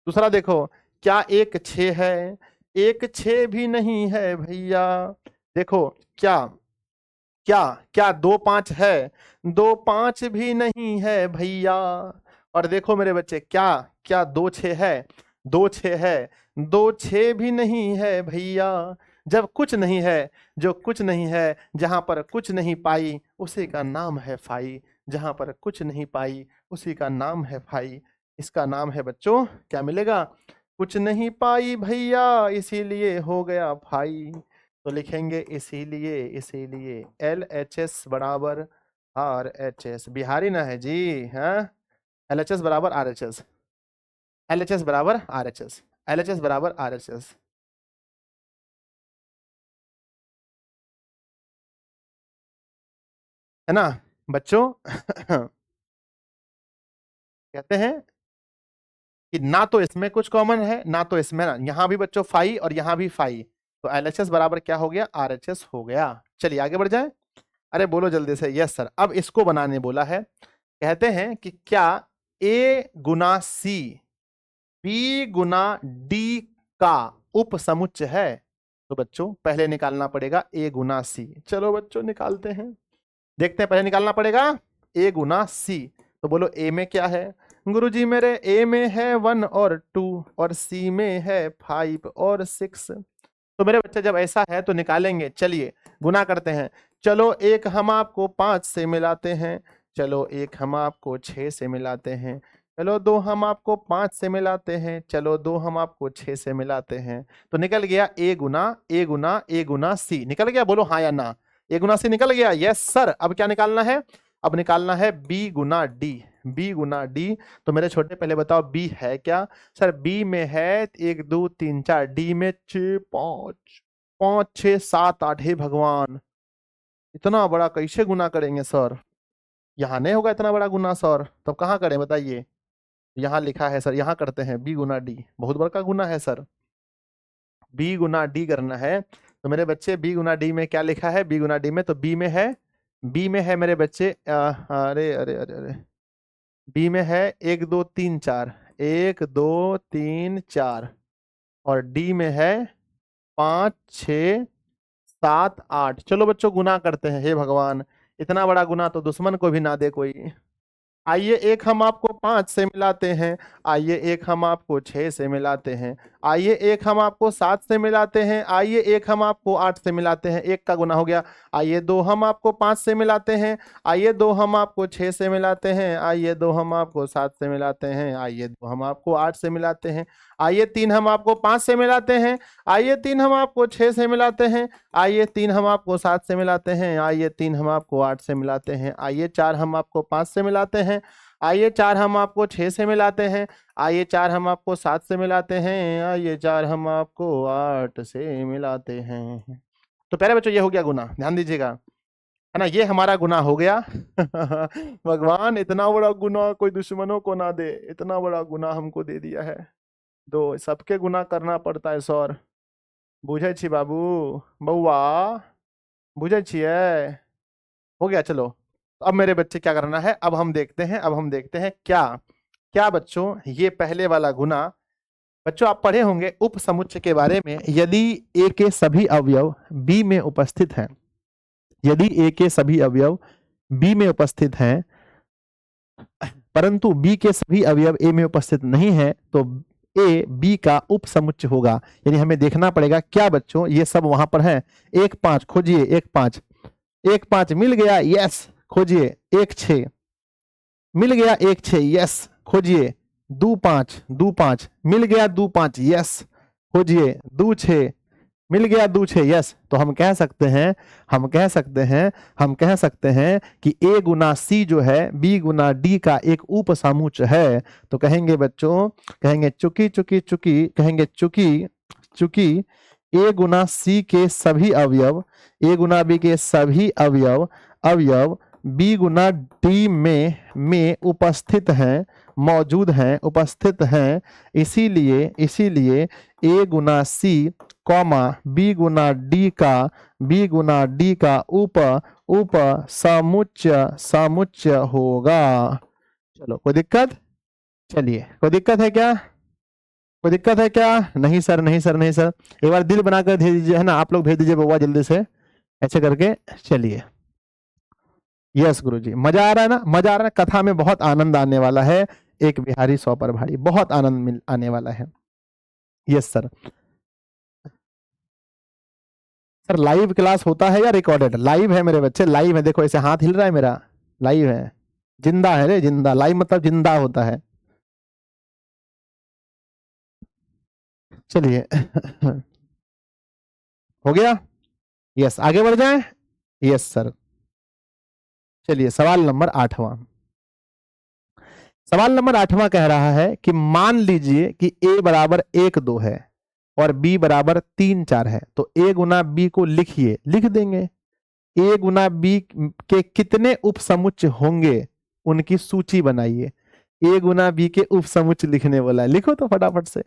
दूसरा देखो, क्या 1 6 है? 1 6 भी नहीं है भैया। देखो क्या क्या क्या 2 5 है? 2 5 भी नहीं है भैया। और देखो मेरे बच्चे, क्या क्या 2 6 है? 2 6 है, 2 6 भी नहीं है भैया। जब कुछ नहीं है, जो कुछ नहीं है, जहां पर कुछ नहीं पाई उसी का नाम है फाई, जहां पर कुछ नहीं पाई उसी का नाम है फाई। इसका नाम है बच्चों, क्या मिलेगा? कुछ नहीं पाई भैया इसीलिए हो गया फाई। तो लिखेंगे इसीलिए, इसीलिए LHS बराबर RHS। बिहारी ना है जी, हाँ। LHS बराबर RHS, LHS बराबर RHS, LHS बराबर RHS। है ना बच्चों? कहते हैं कि ना तो इसमें कुछ कॉमन है, ना तो इसमें, ना यहां भी बच्चों फाई और यहां भी फाई, तो LHS बराबर क्या हो गया? RHS हो गया। चलिए आगे बढ़ जाए। अरे बोलो जल्दी से, यस सर। अब इसको बनाने बोला है। कहते हैं कि क्या A Guna C B Guna D का उपसमुच्चय है? तो बच्चों पहले निकालना पड़ेगा A गुना C। चलो बच्चों निकालते हैं, देखते हैं। पहले निकालना पड़ेगा A गुना C। तो बोलो A में क्या है? गुरुजी मेरे A में है 1 और 2 और C में है 5 और 6। तो मेरे बच्चे जब ऐसा है तो निकालेंगे। चलिए गुना करते हैं। चलो एक हम आपको 5 से मिलाते हैं, चलो एक हम आपको 6 से मिलाते हैं, चलो दो हम आपको 5 से मिलाते हैं, चलो दो हम आपको 6 से मिलाते हैं। तो निकल गया A Guna A Guna A Guna C। निकल गया? बोलो हाँ या ना। A गुना C निकल गया? Yes sir. अब क्या निकालना है? अब निकालना है B गुना D। B गुना D। तो मेरे छोटे पहले बताओ B है क्या? सर B में है 1 2 3 4, D में 6 5 5 6 7 8। हे भगवान, इतना बड़ा कैसे गुना करेंगे सर? यहाँ नहीं होगा इतना बड़ा गुना सर, तब कहाँ करें बताइए? यहाँ लिखा है सर, यहाँ करते हैं B गुना D। बहुत बड़ा गुना है सर, B गुना D करना है। तो मेरे बच्चे B गुना D में क्या लिखा है? B गुना D में तो B में है मेरे बच्चे अरे अरे अरे अरे, B में है 1 2 3 4, 1 2 3 4, और D में है 5 6 7 8। चलो बच्चों गुना करते हैं। हे भगवान, इतना बड़ा गुना तो दुश्मन को भी ना दे कोई। आइए एक हम आपको 5 से मिलाते हैं, आइए एक हम आपको 6 से मिलाते हैं, आइए एक हम आपको 7 से मिलाते हैं, आइए एक हम आपको 8 से मिलाते हैं। एक का गुना हो गया। आइए दो हम आपको 5 से मिलाते हैं, आइए दो हम आपको 6 से मिलाते हैं, आइए दो हम आपको 7 से मिलाते हैं, आइए दो हम आपको 8 से मिलाते हैं, आइए तीन हम आपको 5 से मिलाते हैं, आइए तीन हम आपको 6 से मिलाते हैं, आइए तीन हम आपको 7 से मिलाते हैं, आइए तीन हम आपको 8 से मिलाते हैं, आइए चार हम आपको 5 से मिलाते हैं, आइए चार हम आपको 6 से मिलाते हैं, आइए चार हम आपको 7 से मिलाते हैं, आइए चार हम आपको 8 से मिलाते हैं। तो प्यारे बच्चों ये हो गया गुना, ध्यान दीजिएगा, है ना। ये हमारा गुना हो गया। भगवान इतना बड़ा गुना कोई दुश्मनों को ना दे, इतना बड़ा गुना हमको दे दिया है। तो सबके गुना करना पड़ता है सर, बुझे छी बाबू, बउआ बुझे छिए। हो गया। चलो अब मेरे बच्चे क्या करना है, अब हम देखते हैं, अब हम देखते हैं क्या क्या बच्चों ये पहले वाला गुना। बच्चों आप पढ़े होंगे उपसमुच्चय के बारे में। यदि ए के सभी अवयव बी में उपस्थित हैं, यदि ए के सभी अवयव बी में उपस्थित हैं परंतु बी के सभी अवयव ए में उपस्थित नहीं है, तो ए बी का उपसमुच्चय होगा। यानी हमें देखना पड़ेगा क्या बच्चों ये सब वहां पर है। 1 5 खोजिए, 1 5, 1 5 मिल गया, यस खोजिए। 1 6 मिल गया, 1 6 यस खोजिए। 2 5 2 5 मिल गया, 2 5 यस खोजिए। 2 6 मिल गया, 2 6 यस। तो हम कह सकते हैं, हम कह सकते हैं, हम कह सकते हैं कि ए गुना सी जो है बी गुना डी का एक उपसमुच्चय है। तो कहेंगे बच्चों, कहेंगे चूंकि चूंकि चूंकि, कहेंगे चूंकि चूंकि ए गुना सी के सभी अवयव, ए गुना बी के सभी अवयव अवयव बी गुना डी में उपस्थित हैं, मौजूद हैं, उपस्थित हैं, इसीलिए इसीलिए ए गुना सी कॉमा बी गुना डी का उप समुच्चय होगा। चलो कोई दिक्कत? चलिए कोई दिक्कत है क्या? कोई दिक्कत है क्या? नहीं सर, नहीं सर, नहीं सर। एक बार दिल बनाकर भेज दीजिए, है ना, आप लोग भेज दीजिए बउआ जल्दी से, ऐसे करके। चलिए यस गुरुजी, मजा आ रहा है ना, मजा आ रहा है। कथा में बहुत आनंद आने वाला है। एक बिहारी 100 पर भारी, बहुत आनंद आने वाला है। Yes sir. Sir live class होता है या रिकॉर्डेड? लाइव है मेरे बच्चे, लाइव है। देखो ऐसे हाथ हिल रहा है मेरा, लाइव है, जिंदा है रे, जिंदा। लाइव मतलब जिंदा होता है। चलिए हो गया? यस, आगे बढ़ जाएं? Yes sir. चलिए सवाल नंबर 8वां। सवाल नंबर 8वां कह रहा है कि मान लीजिए कि a बराबर 1 2 है और b बराबर 3 4 है, तो a गुना b को लिखिए। लिख देंगे। a गुना b के कितने उपसमुच्चय होंगे उनकी सूची बनाइए। a गुना b के उपसमुच्चय लिखने वाला है, लिखो तो फटाफट से।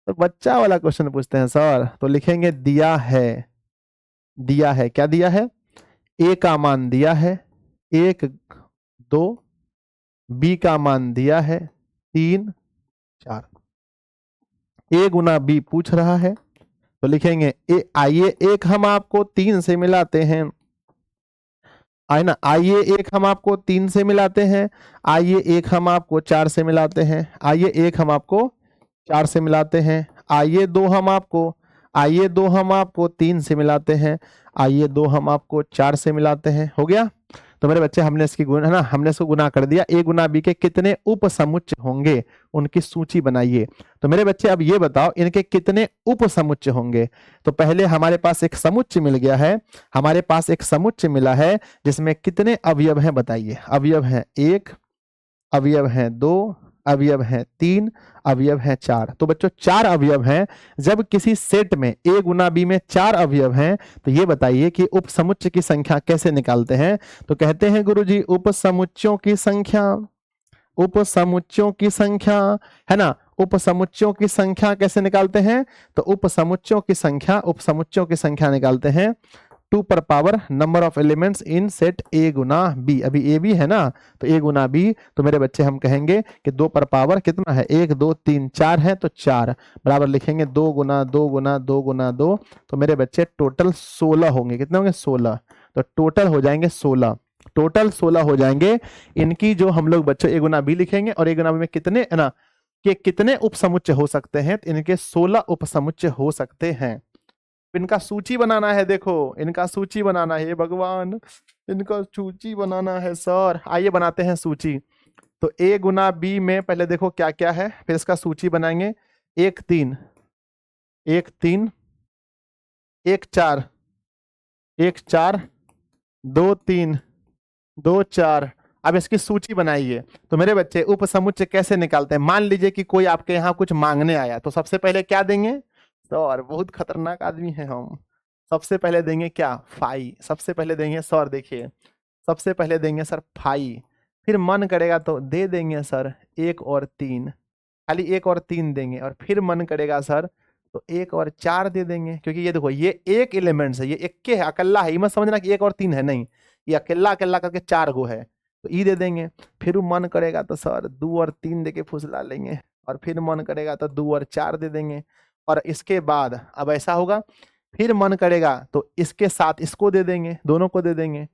तो बच्चा वाला क्वेश्चन पूछते हैं सर, तो लिखेंगे दिया है। दिया है, क्या दिया है? a का मान दिया है 1 2, b का मान दिया है 3 4। a गुना b पूछ रहा है, तो लिखेंगे ए। आइए एक हम आपको 3 से मिलाते हैं, आए ना। आइए एक हम आपको 3 से मिलाते हैं, आइए एक हम आपको 4 से मिलाते हैं, आइए एक हम आपको 4 से मिलाते हैं, आइए दो हम आपको, आइए दो हम आपको 3 से मिलाते हैं, आइए दो हम आपको 4 से मिलाते हैं। हो गया? तो मेरे बच्चे हमने इसकी गुना, है ना, हमने इसको गुना कर दिया। a गुना b के कितने उपसमुच्चय होंगे उनकी सूची बनाइए। तो मेरे बच्चे अब ये बताओ इनके कितने उपसमुच्चय होंगे। तो पहले हमारे पास एक समुच्चय मिल गया है, हमारे पास एक समुच्चय मिला है जिसमें कितने अवयव हैं बताइए। अवयव हैं 1, अवयव हैं 2, अवयव हैं 3, अवयव हैं 4। तो बच्चों 4 अवयव हैं। जब किसी सेट में a गुना b में 4 अवयव हैं, तो ये बताइए कि उपसमुच्चय की संख्या कैसे निकालते हैं। तो कहते हैं गुरुजी उपसमुच्चयों की संख्या, उपसमुच्चयों की संख्या, है ना। उपसमुच्चयों की संख्या कैसे निकालते हैं? तो उपसमुच्चयों की संख्या, उपसमुच्चयों की संख्या निकालते हैं 2 पर power number of elements in set a गुना b। अभी a b है ना, तो a गुना b। तो मेरे बच्चे हम कहेंगे कि 2 पर पावर कितना है? 1 2 3 4 है, तो 4 बराबर लिखेंगे 2 गुना 2 गुना 2 गुना 2। तो मेरे बच्चे टोटल 16 होंगे। कितने होंगे? 16। तो टोटल हो जाएंगे 16, टोटल 16 हो जाएंगे। इनकी जो हम लोग बच्चों a गुना b लिखेंगे और a गुना b में कितने, है ना, कि कितने उपसमुच्चय हो सकते हैं। तो इनके 16 उपसमुच्चय हो सकते हैं। इनका सूची बनाना है। देखो इनका सूची बनाना है, भगवान इनका सूची बनाना है सर। आइए बनाते हैं सूची। तो a गुना b में पहले देखो क्या क्या है, फिर इसका सूची बनाएंगे। 1 3, 1 3, 1 4, 1 4, 2 3, 2 4। अब इसकी सूची बनाइए। तो मेरे बच्चे उपसमुच्चय कैसे निकालते हैं? मान लीजिए कि कोई आपके यहाँ कुछ मांगने आया, तो सबसे पहले क्या देंगे? सर बहुत खतरनाक आदमी है हम। सबसे पहले देंगे क्या? फाई। सबसे पहले देंगे सर, देखिए सबसे पहले देंगे सर फाई। फिर मन करेगा तो दे देंगे सर 1 और 3, खाली 1 और 3 देंगे। और फिर मन करेगा सर तो 1 और 4 दे देंगे, क्योंकि ये देखो ये एक एलिमेंट्स है, ये इक्के है, अकेला है। ये मत समझना कि 1 और 3 है, नहीं, ये अकेला अकेला करके 4 गो है, तो ई दे देंगे। फिर मन करेगा तो सर 2 और 3 दे के फुसला लेंगे, और फिर मन करेगा तो 2 और 4 दे देंगे। और इसके बाद अब ऐसा होगा, फिर मन करेगा तो इसके साथ इसको दे देंगे, दोनों को दे देंगे।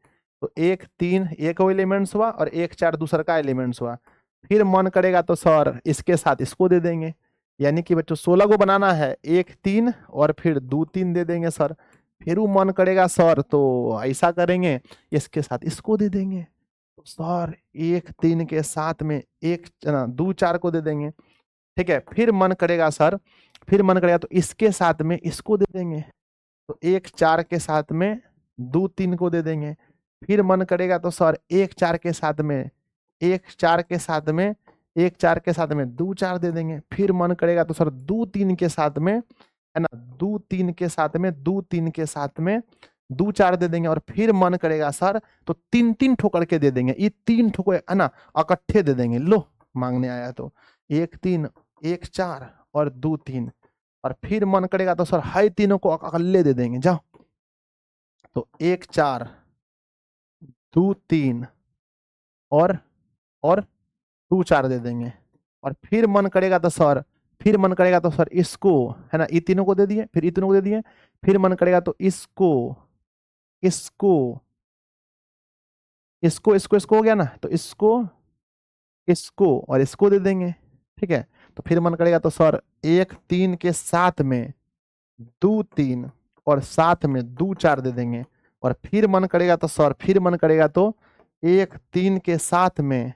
तो 1 3 एक एलिमेंट्स हुआ और 1 4 दूसरा का एलिमेंट्स हुआ। फिर मन करेगा तो सर इसके साथ इसको दे देंगे। यानी कि बच्चों 16 को बनाना है, 1 3 और फिर 2 3 दे देंगे सर। फिर वो मन करेगा सर तो ऐसा करेंगे, इसके साथ इसको दे देंगे। तो सर 1 3 के साथ में 1 2 4 को दे देंगे। ठीक है। फिर मन करेगा सर, फिर मन करेगा तो इसके साथ में इसको दे देंगे। तो 1 4 के साथ में 2 3 को दे देंगे। फिर मन करेगा तो सर 1 4 के साथ में 1 4 के साथ में 1 4 के साथ में 2 4 दे देंगे। फिर मन करेगा तो सर 2 3 के साथ में, है ना, 2 3 के साथ में 2 3 के साथ में 2 4 दे देंगे। और फिर मन करेगा सर तो 3 3 ठोकर के दे देंगे। ये 3 ठोकर, है ना, इकट्ठे दे देंगे। लो मांगने आया तो 1 3 1 4 और 2 3। और फिर मन करेगा तो सर हाई तीनों को अकेले दे देंगे। जाओ, तो 1 4 2 3 और 2 4 दे देंगे। और फिर मन करेगा तो सर, फिर मन करेगा तो सर इसको, है ना, ये तीनों को दे दिए, फिर ये तीनों को दे दिए। फिर मन करेगा तो इसको इसको इसको इसको इसको हो गया ना, तो इसको इसको और इसको दे देंगे। ठीक है। तो फिर मन करेगा तो सर 1 3 के साथ में 2 3 और साथ में दो 4 दे देंगे, और फिर मन करेगा तो सर, फिर मन करेगा तो 1 3 के साथ में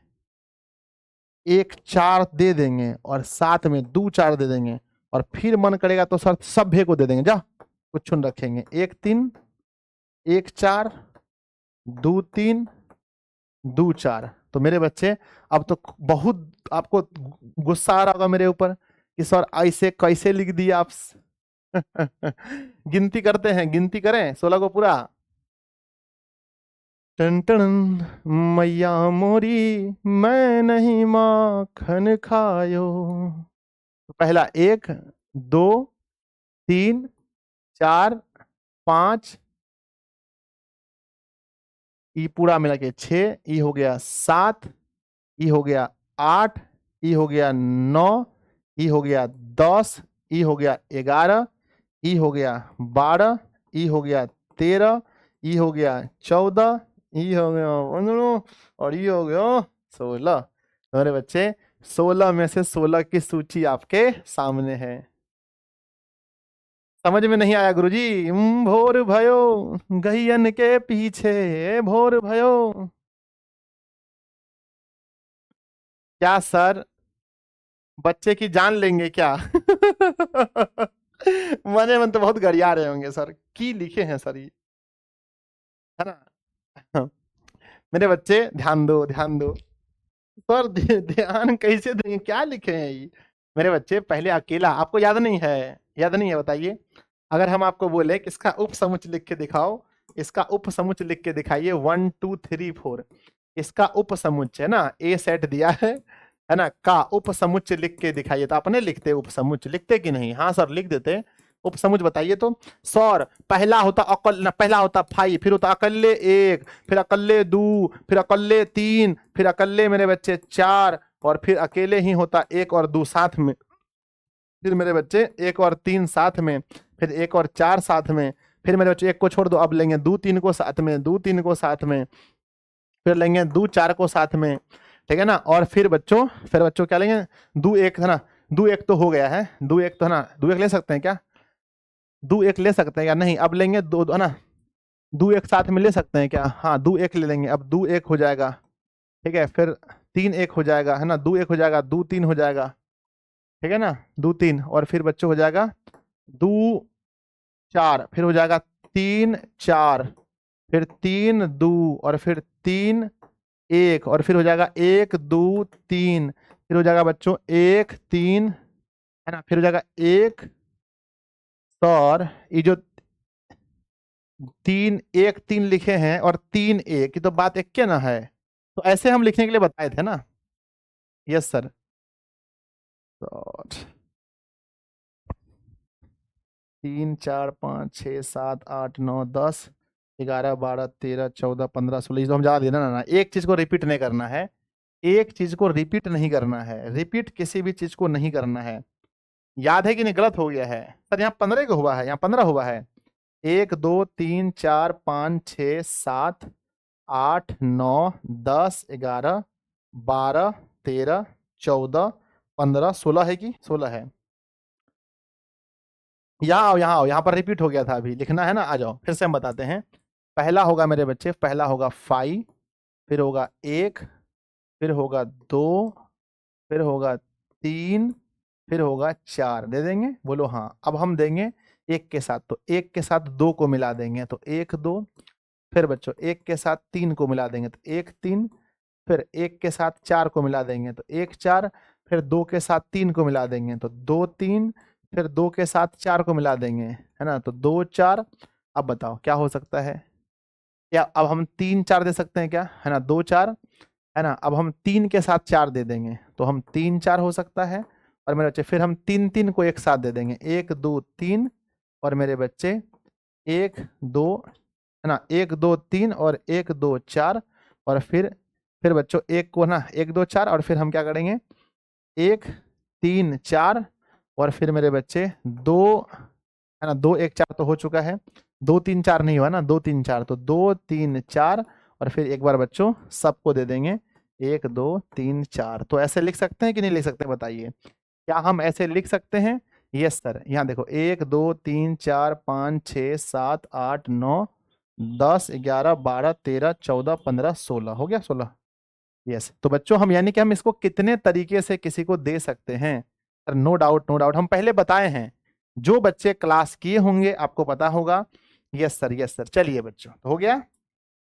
1 4 दे देंगे और साथ में दो 4 दे देंगे, और फिर मन करेगा तो सर सभ्य को दे देंगे, जा कुछ न रखेंगे। 1 3 1 4 2 3 2 4। तो मेरे बच्चे अब तो बहुत आपको गुस्सा आ रहा होगा मेरे ऊपर कि सर ऐसे कैसे लिख दिया आप। गिनती करते हैं, गिनती करें 16 को पूरा। टन टन मैया मोरी मैं नहीं माखन खायो। तो पहला 1 2 3 4 5, ई पूरा मिला के 6, ई हो गया 7, ई हो गया 8, ई हो गया 9, ई हो गया 10, ई हो गया 11, ई हो गया 12, ई हो गया 13, ई हो गया 14, ई हो गया 15 और ई हो गया 16। मेरे बच्चे 16 में से 16 की सूची आपके सामने है। समझ में नहीं आया गुरुजी? भोर भयो गहियन के पीछे भोर भयो। क्या सर बच्चे की जान लेंगे क्या? मने मन तो बहुत गरिया रहे होंगे सर, की लिखे हैं सर ये, है ना? मेरे बच्चे ध्यान दो, ध्यान दो सर, ध्यान कैसे देंगे, क्या लिखे हैं ये? मेरे बच्चे पहले अकेला, आपको याद नहीं है? याद नहीं है बताइए। अगर हम आपको बोले कि इसका उप समुच्चय लिख के दिखाओ, इसका उप समुच्चय लिख के दिखाइए 1 2 3 4, इसका उप समुच्चय ना ए सेट दिया है ना, का उप समुच्चय लिख के दिखाइए। तो अपने लिखते उप समुच्चय, लिखते कि नहीं? हाँ सर लिख देते। उप समुच्चय बताइए तो। सर पहला होता अकल ना, पहला होता 5, फिर होता अकल्ले 1, फिर अकल्ले 2, फिर अकल्ले 3, फिर अकल्ले मेरे बच्चे 4, और फिर अकेले ही होता 1 और 2 साथ में, फिर मेरे बच्चे 1 और 3 साथ में, फिर 1 और 4 साथ में, फिर मेरे बच्चे 1 को छोड़ दो, अब लेंगे 2 3 को साथ में, 2 3 को साथ में, फिर लेंगे 2 4 को साथ में, ठीक है ना? और फिर बच्चों क्या लेंगे? 2 1 है ना, 2 1 तो हो गया है, 2 1 तो है ना, 2 1 ले सकते हैं क्या? 2 1 ले सकते हैं या नहीं? अब लेंगे 2 है ना, 2 1 साथ में ले सकते हैं क्या? हाँ 2 1 ले लेंगे। अब 2 1 हो जाएगा, ठीक है, फिर 3 1 हो जाएगा, है ना, 2 1 हो जाएगा, 2 3 हो जाएगा, ठीक है ना, 2 3, और फिर बच्चों हो जाएगा 2 4, फिर हो जाएगा 3 4, फिर 3 2, और फिर 3 1, और फिर हो जाएगा 1 2 3, फिर हो जाएगा बच्चों 1 3, है ना, फिर हो जाएगा 1, और ये जो 3 1 3 लिखे हैं और 3 1 की तो बात एक क्या ना है, तो ऐसे हम लिखने के लिए बताए थे ना। Yes sir. 3 4 5 6 7 8 9 10 11 12 13 14 15 16, तो हम ज्यादा देना ना, एक चीज को रिपीट नहीं करना है, एक चीज को रिपीट नहीं करना है, रिपीट किसी भी चीज को नहीं करना है। याद है कि नहीं? गलत हो गया है सर, यहाँ 15 का हुआ है, यहाँ 15 हुआ है। 1 2 3 4 5 6 7 8 9 10 11 12 13 14 15 16 है कि 16 है? यहाँ आओ, यहाँ आओ, यहाँ पर रिपीट हो गया था, अभी लिखना है ना, आ जाओ फिर से हम बताते हैं। पहला होगा मेरे बच्चे, पहला होगा 5, फिर होगा 1, फिर होगा 2, फिर होगा 3, फिर होगा 4। दे देंगे? बोलो हाँ। अब हम देंगे 1 के साथ, तो 1 के साथ 2 को मिला देंगे तो 1 2, फिर बच्चों 1 के साथ 3 को मिला देंगे तो 1 3, फिर 1 के साथ 4 को मिला देंगे तो 1 4, फिर 2 के साथ 3 को मिला देंगे तो 2 3, फिर 2 के साथ 4 को मिला देंगे, है ना, तो 2 4। अब बताओ क्या हो सकता है? या अब हम 3 4 दे सकते हैं क्या? है ना, 2 4, है ना। अब हम 3 के साथ 4 दे देंगे तो हम 3 4 हो सकता है। और मेरे बच्चे फिर हम 3 3 को एक साथ दे देंगे, 1 2 3, और मेरे बच्चे 1 2, है ना, 1 2 3 और 1 2 4, और फिर बच्चों 1 को ना 1 2 4, और फिर हम क्या करेंगे 1 3 4, और फिर मेरे बच्चे 2, है ना, 2 1 4 तो हो चुका है, 2 3 4 नहीं हुआ ना, 2 3 4, तो 2 3 4, और फिर एक बार बच्चों सबको दे देंगे 1 2 3 4। तो ऐसे लिख सकते हैं कि नहीं लिख सकते बताइए? क्या हम ऐसे लिख सकते हैं यस सर, यहाँ देखो 1 2 3 4 5 6 7 8 9 10 11 12 13 14 15 16 हो गया 16। यस, तो बच्चों हम यानी कि हम इसको कितने तरीके से किसी को दे सकते हैं sir? No doubt no doubt, हम पहले बताए हैं, जो बच्चे क्लास किए होंगे आपको पता होगा। Yes sir, yes sir. चलिए बच्चों, तो हो गया।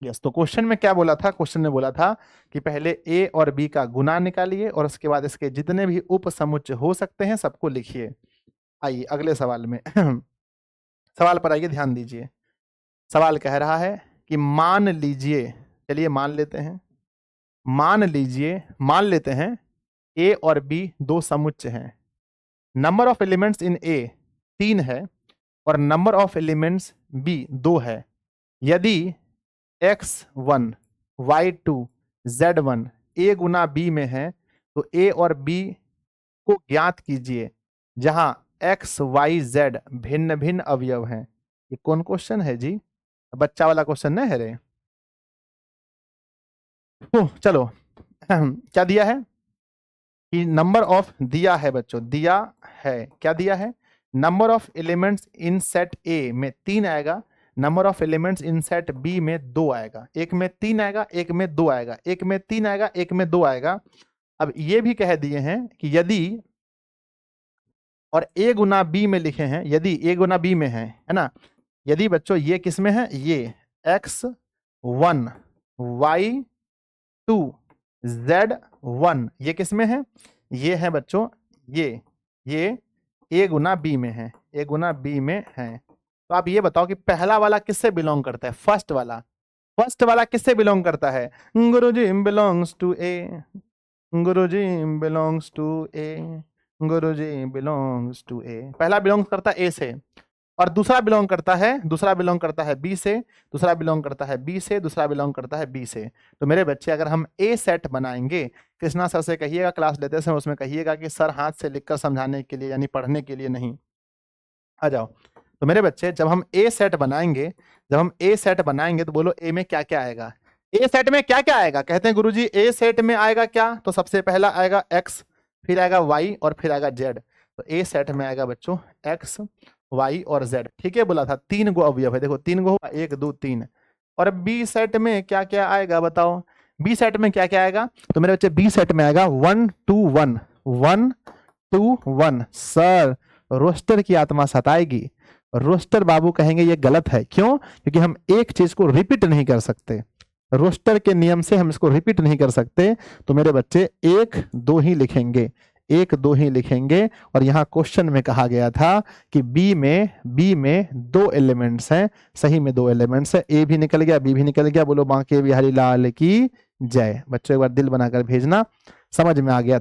यस, तो क्वेश्चन में क्या बोला था? क्वेश्चन ने बोला था कि पहले ए और बी का गुना निकालिए और उसके बाद इसके जितने भी उप समुच्चय हो सकते हैं सबको लिखिए। आइए अगले सवाल में सवाल पर आइए, ध्यान दीजिए। सवाल कह रहा है कि मान लीजिए, चलिए मान लेते हैं, मान लेते हैं ए और बी दो समुच्चय हैं। नंबर ऑफ एलिमेंट्स इन ए 3 है और नंबर ऑफ एलिमेंट्स बी 2 है। यदि x1 y2 z1 a गुना b में है तो a और b को ज्ञात कीजिए जहां x y z भिन्न भिन्न अवयव हैं। ये कौन क्वेश्चन है जी? बच्चा वाला क्वेश्चन नहीं है रे। चलो क्या दिया है कि नंबर ऑफ, दिया है बच्चों, दिया है, क्या दिया है? Number of elements in set A में 3 आएगा, number of elements in set B में 2 आएगा। एक में 3 आएगा, एक में 2 आएगा, एक में 3 आएगा, एक में 2 आएगा। अब ये भी कह दिए हैं कि यदि, और ए गुना बी में लिखे हैं, यदि ए गुना बी में है ना, यदि बच्चों ये किस में है? ये x1 y2 z1 ये किस में है? ये है बच्चों, ये ए गुना बी में है, ए गुना बी में है। तो आप ये बताओ कि पहला वाला किससे बिलोंग करता है? फर्स्ट वाला किससे बिलोंग करता है? Guruji belongs to A, Guruji belongs to A, Guruji belongs to A. पहला बिलोंग करता है ए से, और दूसरा बिलोंग करता है बी से, दूसरा बिलोंग करता है बी से, दूसरा बिलोंग करता है बी से। तो मेरे बच्चे अगर हम ए सेट बनाएंगे, कृष्णा सर से कहिएगा क्लास लेते समय, उसमें कहिएगा कि सर हाथ से लिखकर समझाने के लिए, यानी पढ़ने के लिए नहीं। आ जाओ। तो मेरे बच्चे जब हम ए सेट बनाएंगे, तो बोलो ए में क्या क्या आएगा? ए सेट में क्या क्या आएगा? कहते हैं गुरुजी ए सेट में आएगा क्या? तो सबसे पहला आएगा x, फिर आएगा y और फिर आएगा z। तो ए सेट में आएगा बच्चों x, y और z। ठीक है, बोला था 3 गो अवयव है, देखो 3 गो हुआ, 1 2 3। और बी सेट में क्या क्या आएगा बताओ? बी सेट में क्या क्या आएगा? तो मेरे बच्चे बी सेट में आएगा 1 2 1, 1 2 1। सर रोस्टर की आत्मा सताएगी, रोस्टर बाबू कहेंगे ये गलत है। क्यों? क्योंकि हम एक चीज को रिपीट नहीं कर सकते, रोस्टर के नियम से हम इसको रिपीट नहीं कर सकते। तो मेरे बच्चे 1 2 ही लिखेंगे, 1 2 ही लिखेंगे। और यहाँ क्वेश्चन में कहा गया था कि बी में 2 एलिमेंट्स हैं, सही में 2 एलिमेंट्स है। ए भी निकल गया, बी भी निकल गया। बोलो बांके बिहारी लाल की जय। बच्चों एक बार दिल बनाकर भेजना, समझ में आ गया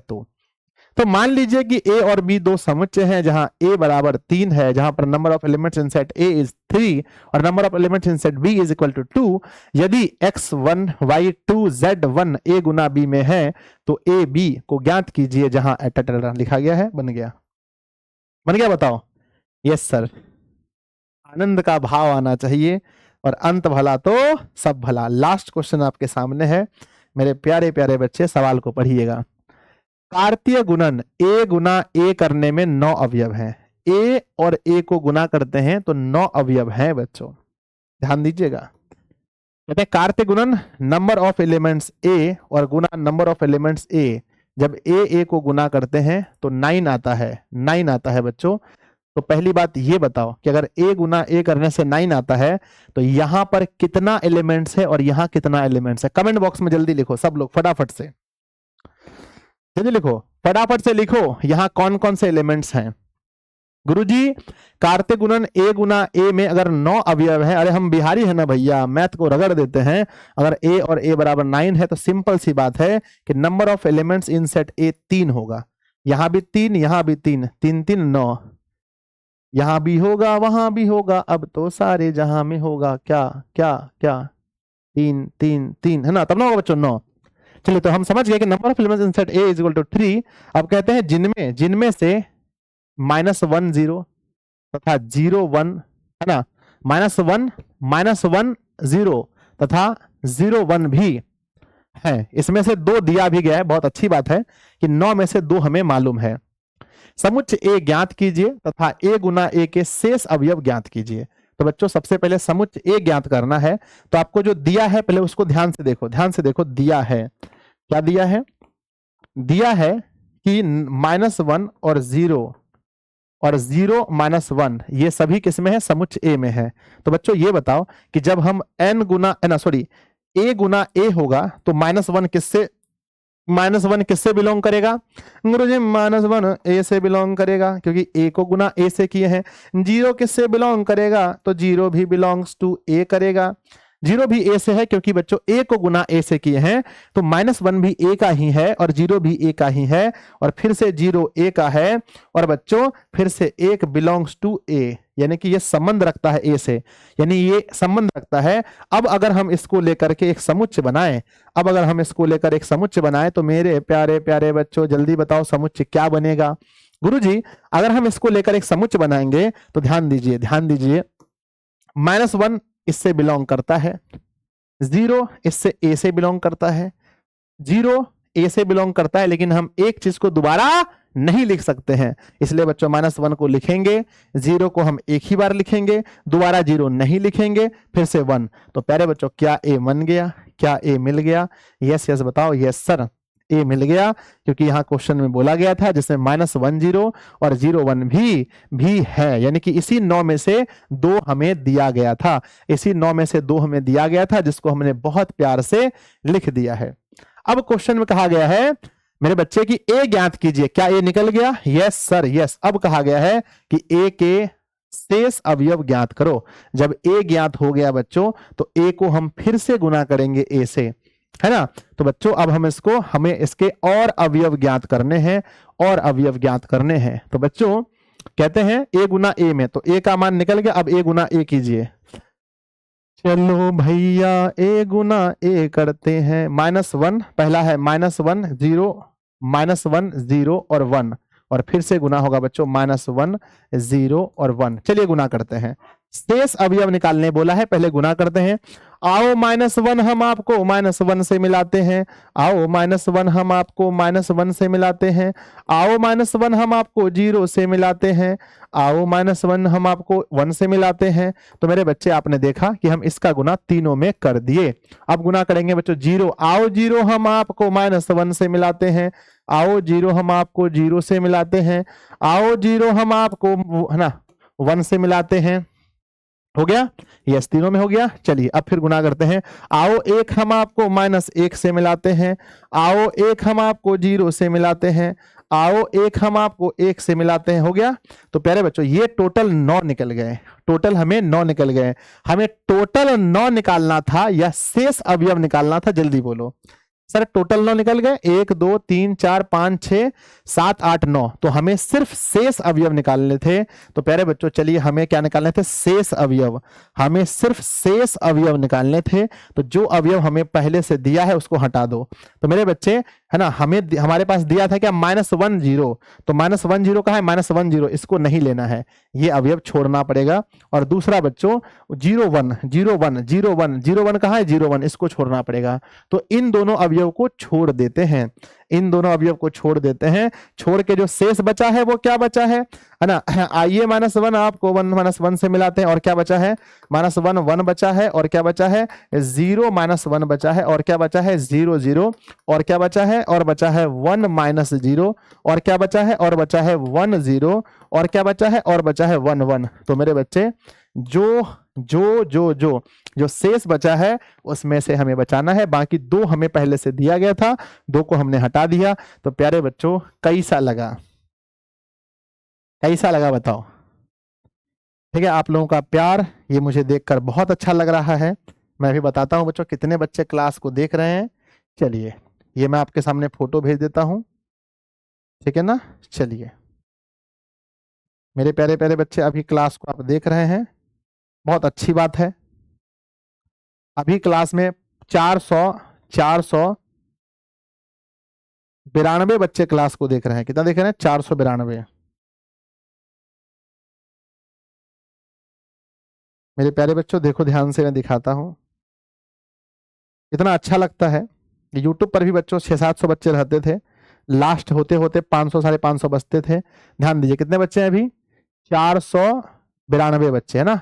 तो मान लीजिए कि ए और बी 2 समुच्चय हैं जहां ए बराबर 3 है, जहां पर number of elements in set A is 3 और number of elements in set B is equal to 2। यदि x1 y2 z1 ए गुना बी में है तो ए बी को ज्ञात कीजिए जहां लिखा गया है। बन गया बताओ? यस सर, आनंद का भाव आना चाहिए और अंत भला तो सब भला। लास्ट क्वेश्चन आपके सामने है मेरे प्यारे प्यारे बच्चे, सवाल को पढ़िएगा। कार्तीय गुणन a गुना a करने में 9 अवयव हैं। a और a को गुना करते हैं तो 9 अवयव हैं बच्चों, ध्यान दीजिएगा। कहते हैं कार्तीय गुणन नंबर ऑफ एलिमेंट्स a और गुना नंबर ऑफ एलिमेंट्स a। जब a को गुना करते हैं तो 9 आता है बच्चों। तो पहली बात ये बताओ कि अगर a गुना a करने से 9 आता है तो यहां पर कितना एलिमेंट्स है और यहां कितना एलिमेंट्स है? कमेंट बॉक्स में जल्दी लिखो सब लोग, फटाफट से जल्दी लिखो, फटाफट से लिखो यहां कौन कौन से एलिमेंट्स हैं। गुरुजी कार्तीय गुणन a गुना a में अगर 9 अवयव है, अरे हम बिहारी है ना भैया, मैथ को रगड़ देते हैं। अगर a और a बराबर 9 है तो सिंपल सी बात है कि number of elements in set a 3 होगा। यहां भी 3, यहां भी 3, 3 3 9, यहां भी होगा वहां भी होगा, अब तो सारे जहां में होगा क्या क्या क्या 3 3 3 है ना, तब ना होगा बच्चों 9। चलिए तो हम समझ गए कि number of elements in set A is equal to 3। अब कहते हैं जिनमें से -1 0 तथा 0 1 है ना, -1 0 तथा 0 1 भी है। इसमें से 2 दिया भी गया है, बहुत अच्छी बात है कि 9 में से 2 हमें मालूम है। समुच्चय ए ज्ञात कीजिए तथा ए गुना ए के शेष अवयव ज्ञात कीजिए। तो बच्चों सबसे पहले समुच्चय ए ज्ञात करना है, तो आपको जो दिया है पहले उसको ध्यान से देखो, ध्यान से देखो दिया है, क्या दिया है? दिया है कि -1 और 0 और 0 -1 ये सभी किसमें है? समुच्चय ए में है। तो बच्चों ये बताओ कि जब हम n गुना ए गुना ए होगा तो -1 किससे बिलोंग करेगा? गुरुजी -1 ए से बिलोंग करेगा, क्योंकि ए को गुना ए से किए हैं। 0 किससे बिलोंग करेगा? तो 0 भी बिलोंग्स टू ए करेगा। 0 भी ए से है क्योंकि बच्चों ए को गुना ए से किए हैं, तो -1 भी ए का ही है और 0 भी ए का ही है, और फिर से 0 ए का है, और बच्चों फिर से 1 बिलोंग्स टू ए, यानी कि ये संबंध रखता है ए से, यानी ये संबंध रखता है। अब अगर हम इसको लेकर के एक समुच्चय बनाएं, अब अगर हम इसको लेकर एक समुच्चय बनाएं तो मेरे प्यारे प्यारे बच्चों जल्दी बताओ समुच्चय क्या बनेगा? गुरुजी अगर हम इसको लेकर एक समुच्चय बनाएंगे तो ध्यान दीजिए, ध्यान दीजिए, -1 इससे बिलोंग करता है, 0 इससे ए से बिलोंग करता है, 0 ए से बिलोंग करता है, लेकिन हम एक चीज को दोबारा नहीं लिख सकते हैं, इसलिए बच्चों -1 को लिखेंगे, 0 को हम एक ही बार लिखेंगे, दोबारा 0 नहीं लिखेंगे, फिर से 1। तो प्यारे बच्चों क्या ए बन गया? क्या ए मिल गया? यस यस बताओ, यस सर ए मिल गया, क्योंकि यहाँ क्वेश्चन में बोला गया था जिसमें -1 0 और 0 1 भी है, यानी कि इसी 9 में से 2 हमें दिया गया था, इसी 9 में से 2 हमें दिया गया था, जिसको हमने बहुत प्यार से लिख दिया है। अब क्वेश्चन में कहा गया है मेरे बच्चे की ए ज्ञात कीजिए, क्या ए निकल गया? Yes sir yes. अब कहा गया है कि ए के शेष अवयव ज्ञात करो। जब ए ज्ञात हो गया बच्चों तो ए को हम फिर से गुना करेंगे ए से, है ना? तो बच्चों अब हमें इसके और अवयव ज्ञात करने हैं, और अवयव ज्ञात करने हैं। तो बच्चों कहते हैं ए गुना ए में, तो ए का मान निकल गया, अब ए गुना ए कीजिए। चलो भैया ए गुना ए करते हैं, -1 पहला है, -1 0 -1 0 और 1, और फिर से गुना होगा बच्चों -1 0 और 1। चलिए गुना करते हैं, शेष अवयव निकालने बोला है, पहले गुना करते हैं। आओ -1 हम आपको -1 से मिलाते हैं, आओ -1 हम आपको -1 से मिलाते हैं, आओ -1 हम आपको 0 से मिलाते हैं, आओ -1 हम आपको 1 से मिलाते हैं। तो मेरे बच्चे आपने देखा कि हम इसका गुना तीनों में कर दिए। अब गुना करेंगे बच्चों 0, आओ 0 हम आपको -1 से मिलाते हैं, आओ 0 हम आपको 0 से मिलाते हैं, आओ 0 हम आपको है ना 1 से मिलाते हैं। हो गया? यस तीनों में हो गया। चलिए अब फिर गुना करते हैं, आओ 1 हम आपको -1 से मिलाते हैं, आओ 1 हम आपको 0 से मिलाते हैं, आओ 1 हम आपको 1 से मिलाते हैं। हो गया? तो प्यारे बच्चों ये टोटल 9 निकल गए, टोटल हमें 9 निकल गए। हमें टोटल 9 निकालना था या शेष अवयव निकालना था? जल्दी बोलो सर। टोटल 9 निकल गए, 1 2 3 4 5 6 7 8 9, तो हमें सिर्फ शेष अवयव निकालने थे। तो प्यारे बच्चों चलिए हमें क्या निकालने थे? शेष अवयव। हमें सिर्फ शेष अवयव निकालने थे, तो जो अवयव हमें पहले से दिया है उसको हटा दो। तो मेरे बच्चे है ना, हमारे पास दिया था क्या? -1 0, तो -1 0 कहाँ है? -1 0, इसको नहीं लेना है, ये अवयव छोड़ना पड़ेगा। और दूसरा बच्चों 0 1 0 1 0 1 0 1 कहाँ है? 0 1, इसको छोड़ना पड़ेगा। तो इन दोनों अवयव को छोड़ देते हैं, इन दोनों अवयव को छोड़ देते हैं। छोड़ के जो शेष बचा है वो क्या बचा है ना? आइए -1 आपको 1 -1 से मिलाते हैं, और क्या बचा है? -1 1 बचा है, और क्या बचा है? 0 -1 बचा है, और क्या बचा है? 0 0, और क्या बचा है? और बचा है 1 -0, और क्या बचा है? और बचा है 1 0, और क्या बचा है? और बचा है 1 1। तो मेरे बच्चे जो जो जो जो जो शेष बचा है उसमें से हमें बचाना है, बाकी 2 हमें पहले से दिया गया था, 2 को हमने हटा दिया। तो प्यारे बच्चों कैसा लगा? कैसा लगा बताओ? ठीक है, आप लोगों का प्यार ये मुझे देखकर बहुत अच्छा लग रहा है। मैं भी बताता हूं बच्चों कितने बच्चे क्लास को देख रहे हैं। चलिए ये मैं आपके सामने फोटो भेज देता हूं, ठीक है ना? चलिए मेरे प्यारे प्यारे बच्चे अभी क्लास को आप देख रहे हैं, बहुत अच्छी बात है। अभी क्लास में 492 बच्चे क्लास को देख रहे हैं। कितना देख रहे हैं? 492। मेरे प्यारे बच्चों देखो ध्यान से, मैं दिखाता हूं, इतना अच्छा लगता है। YouTube पर भी बच्चों 600-700 बच्चे रहते थे, लास्ट होते होते 500 550 बचते थे। ध्यान दीजिए कितने बच्चे हैं अभी, 492 बच्चे है ना,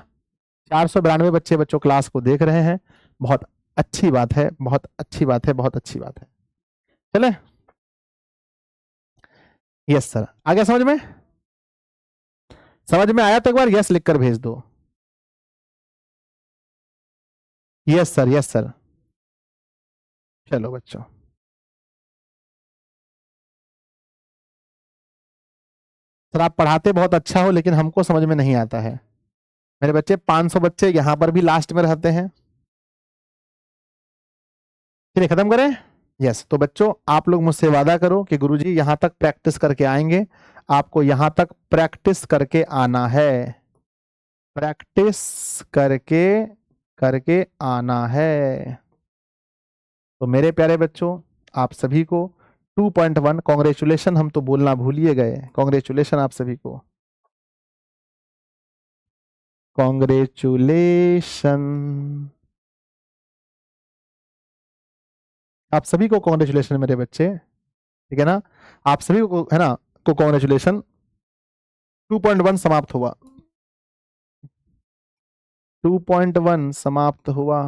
492 बच्चे बच्चों क्लास को देख रहे हैं। बहुत अच्छी बात है, बहुत अच्छी बात है, बहुत अच्छी बात है। चले, यस सर, आ गया समझ में? समझ में आया तो एक बार यस लिखकर भेज दो। Yes sir, yes sir. चलो बच्चों, सर आप पढ़ाते बहुत अच्छा हो लेकिन हमको समझ में नहीं आता है। मेरे बच्चे 500 बच्चे यहां पर भी लास्ट में रहते हैं। चलिए खत्म करें। यस, तो बच्चों आप लोग मुझसे वादा करो कि गुरुजी यहां तक प्रैक्टिस करके आएंगे। आपको यहां तक प्रैक्टिस करके आना है, प्रैक्टिस करके करके आना है। तो मेरे प्यारे बच्चों, आप सभी को 2.1 कांग्रेचुलेशन, हम तो बोलना भूल ही गए, कांग्रेचुलेशन आप सभी को, कांग्रेचुलेशन, आप सभी को कांग्रेचुलेशन मेरे बच्चे, ठीक है ना, आप सभी को है ना, को कांग्रेचुलेशन। 2.1 समाप्त हुआ, 2.1 समाप्त हुआ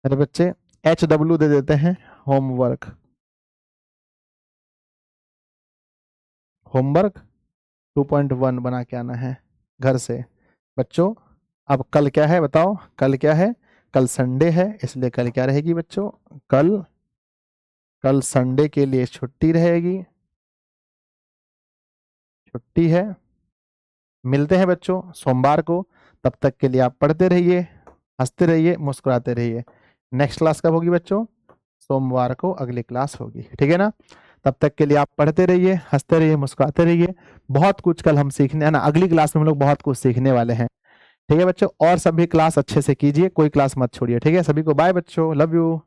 मेरे बच्चे। HW दे देते हैं, होमवर्क, होमवर्क 2.1 बना के आना है घर से बच्चों। अब कल क्या है बताओ, कल क्या है? कल संडे है, इसलिए कल क्या रहेगी बच्चों, कल, कल संडे के लिए छुट्टी रहेगी, छुट्टी है। मिलते हैं बच्चों सोमवार को, तब तक के लिए आप पढ़ते रहिए, हंसते रहिए, मुस्कुराते रहिए। नेक्स्ट क्लास कब होगी बच्चों? सोमवार को अगली क्लास होगी, ठीक है ना। तब तक के लिए आप पढ़ते रहिए, हंसते रहिए, मुस्कुराते रहिए। बहुत कुछ कल हम सीखने है ना, अगली क्लास में हम लोग बहुत कुछ सीखने वाले हैं, ठीक है बच्चों। और सभी क्लास अच्छे से कीजिए, कोई क्लास मत छोड़िए, ठीक है। सभी को बाय बच्चों, लव यू।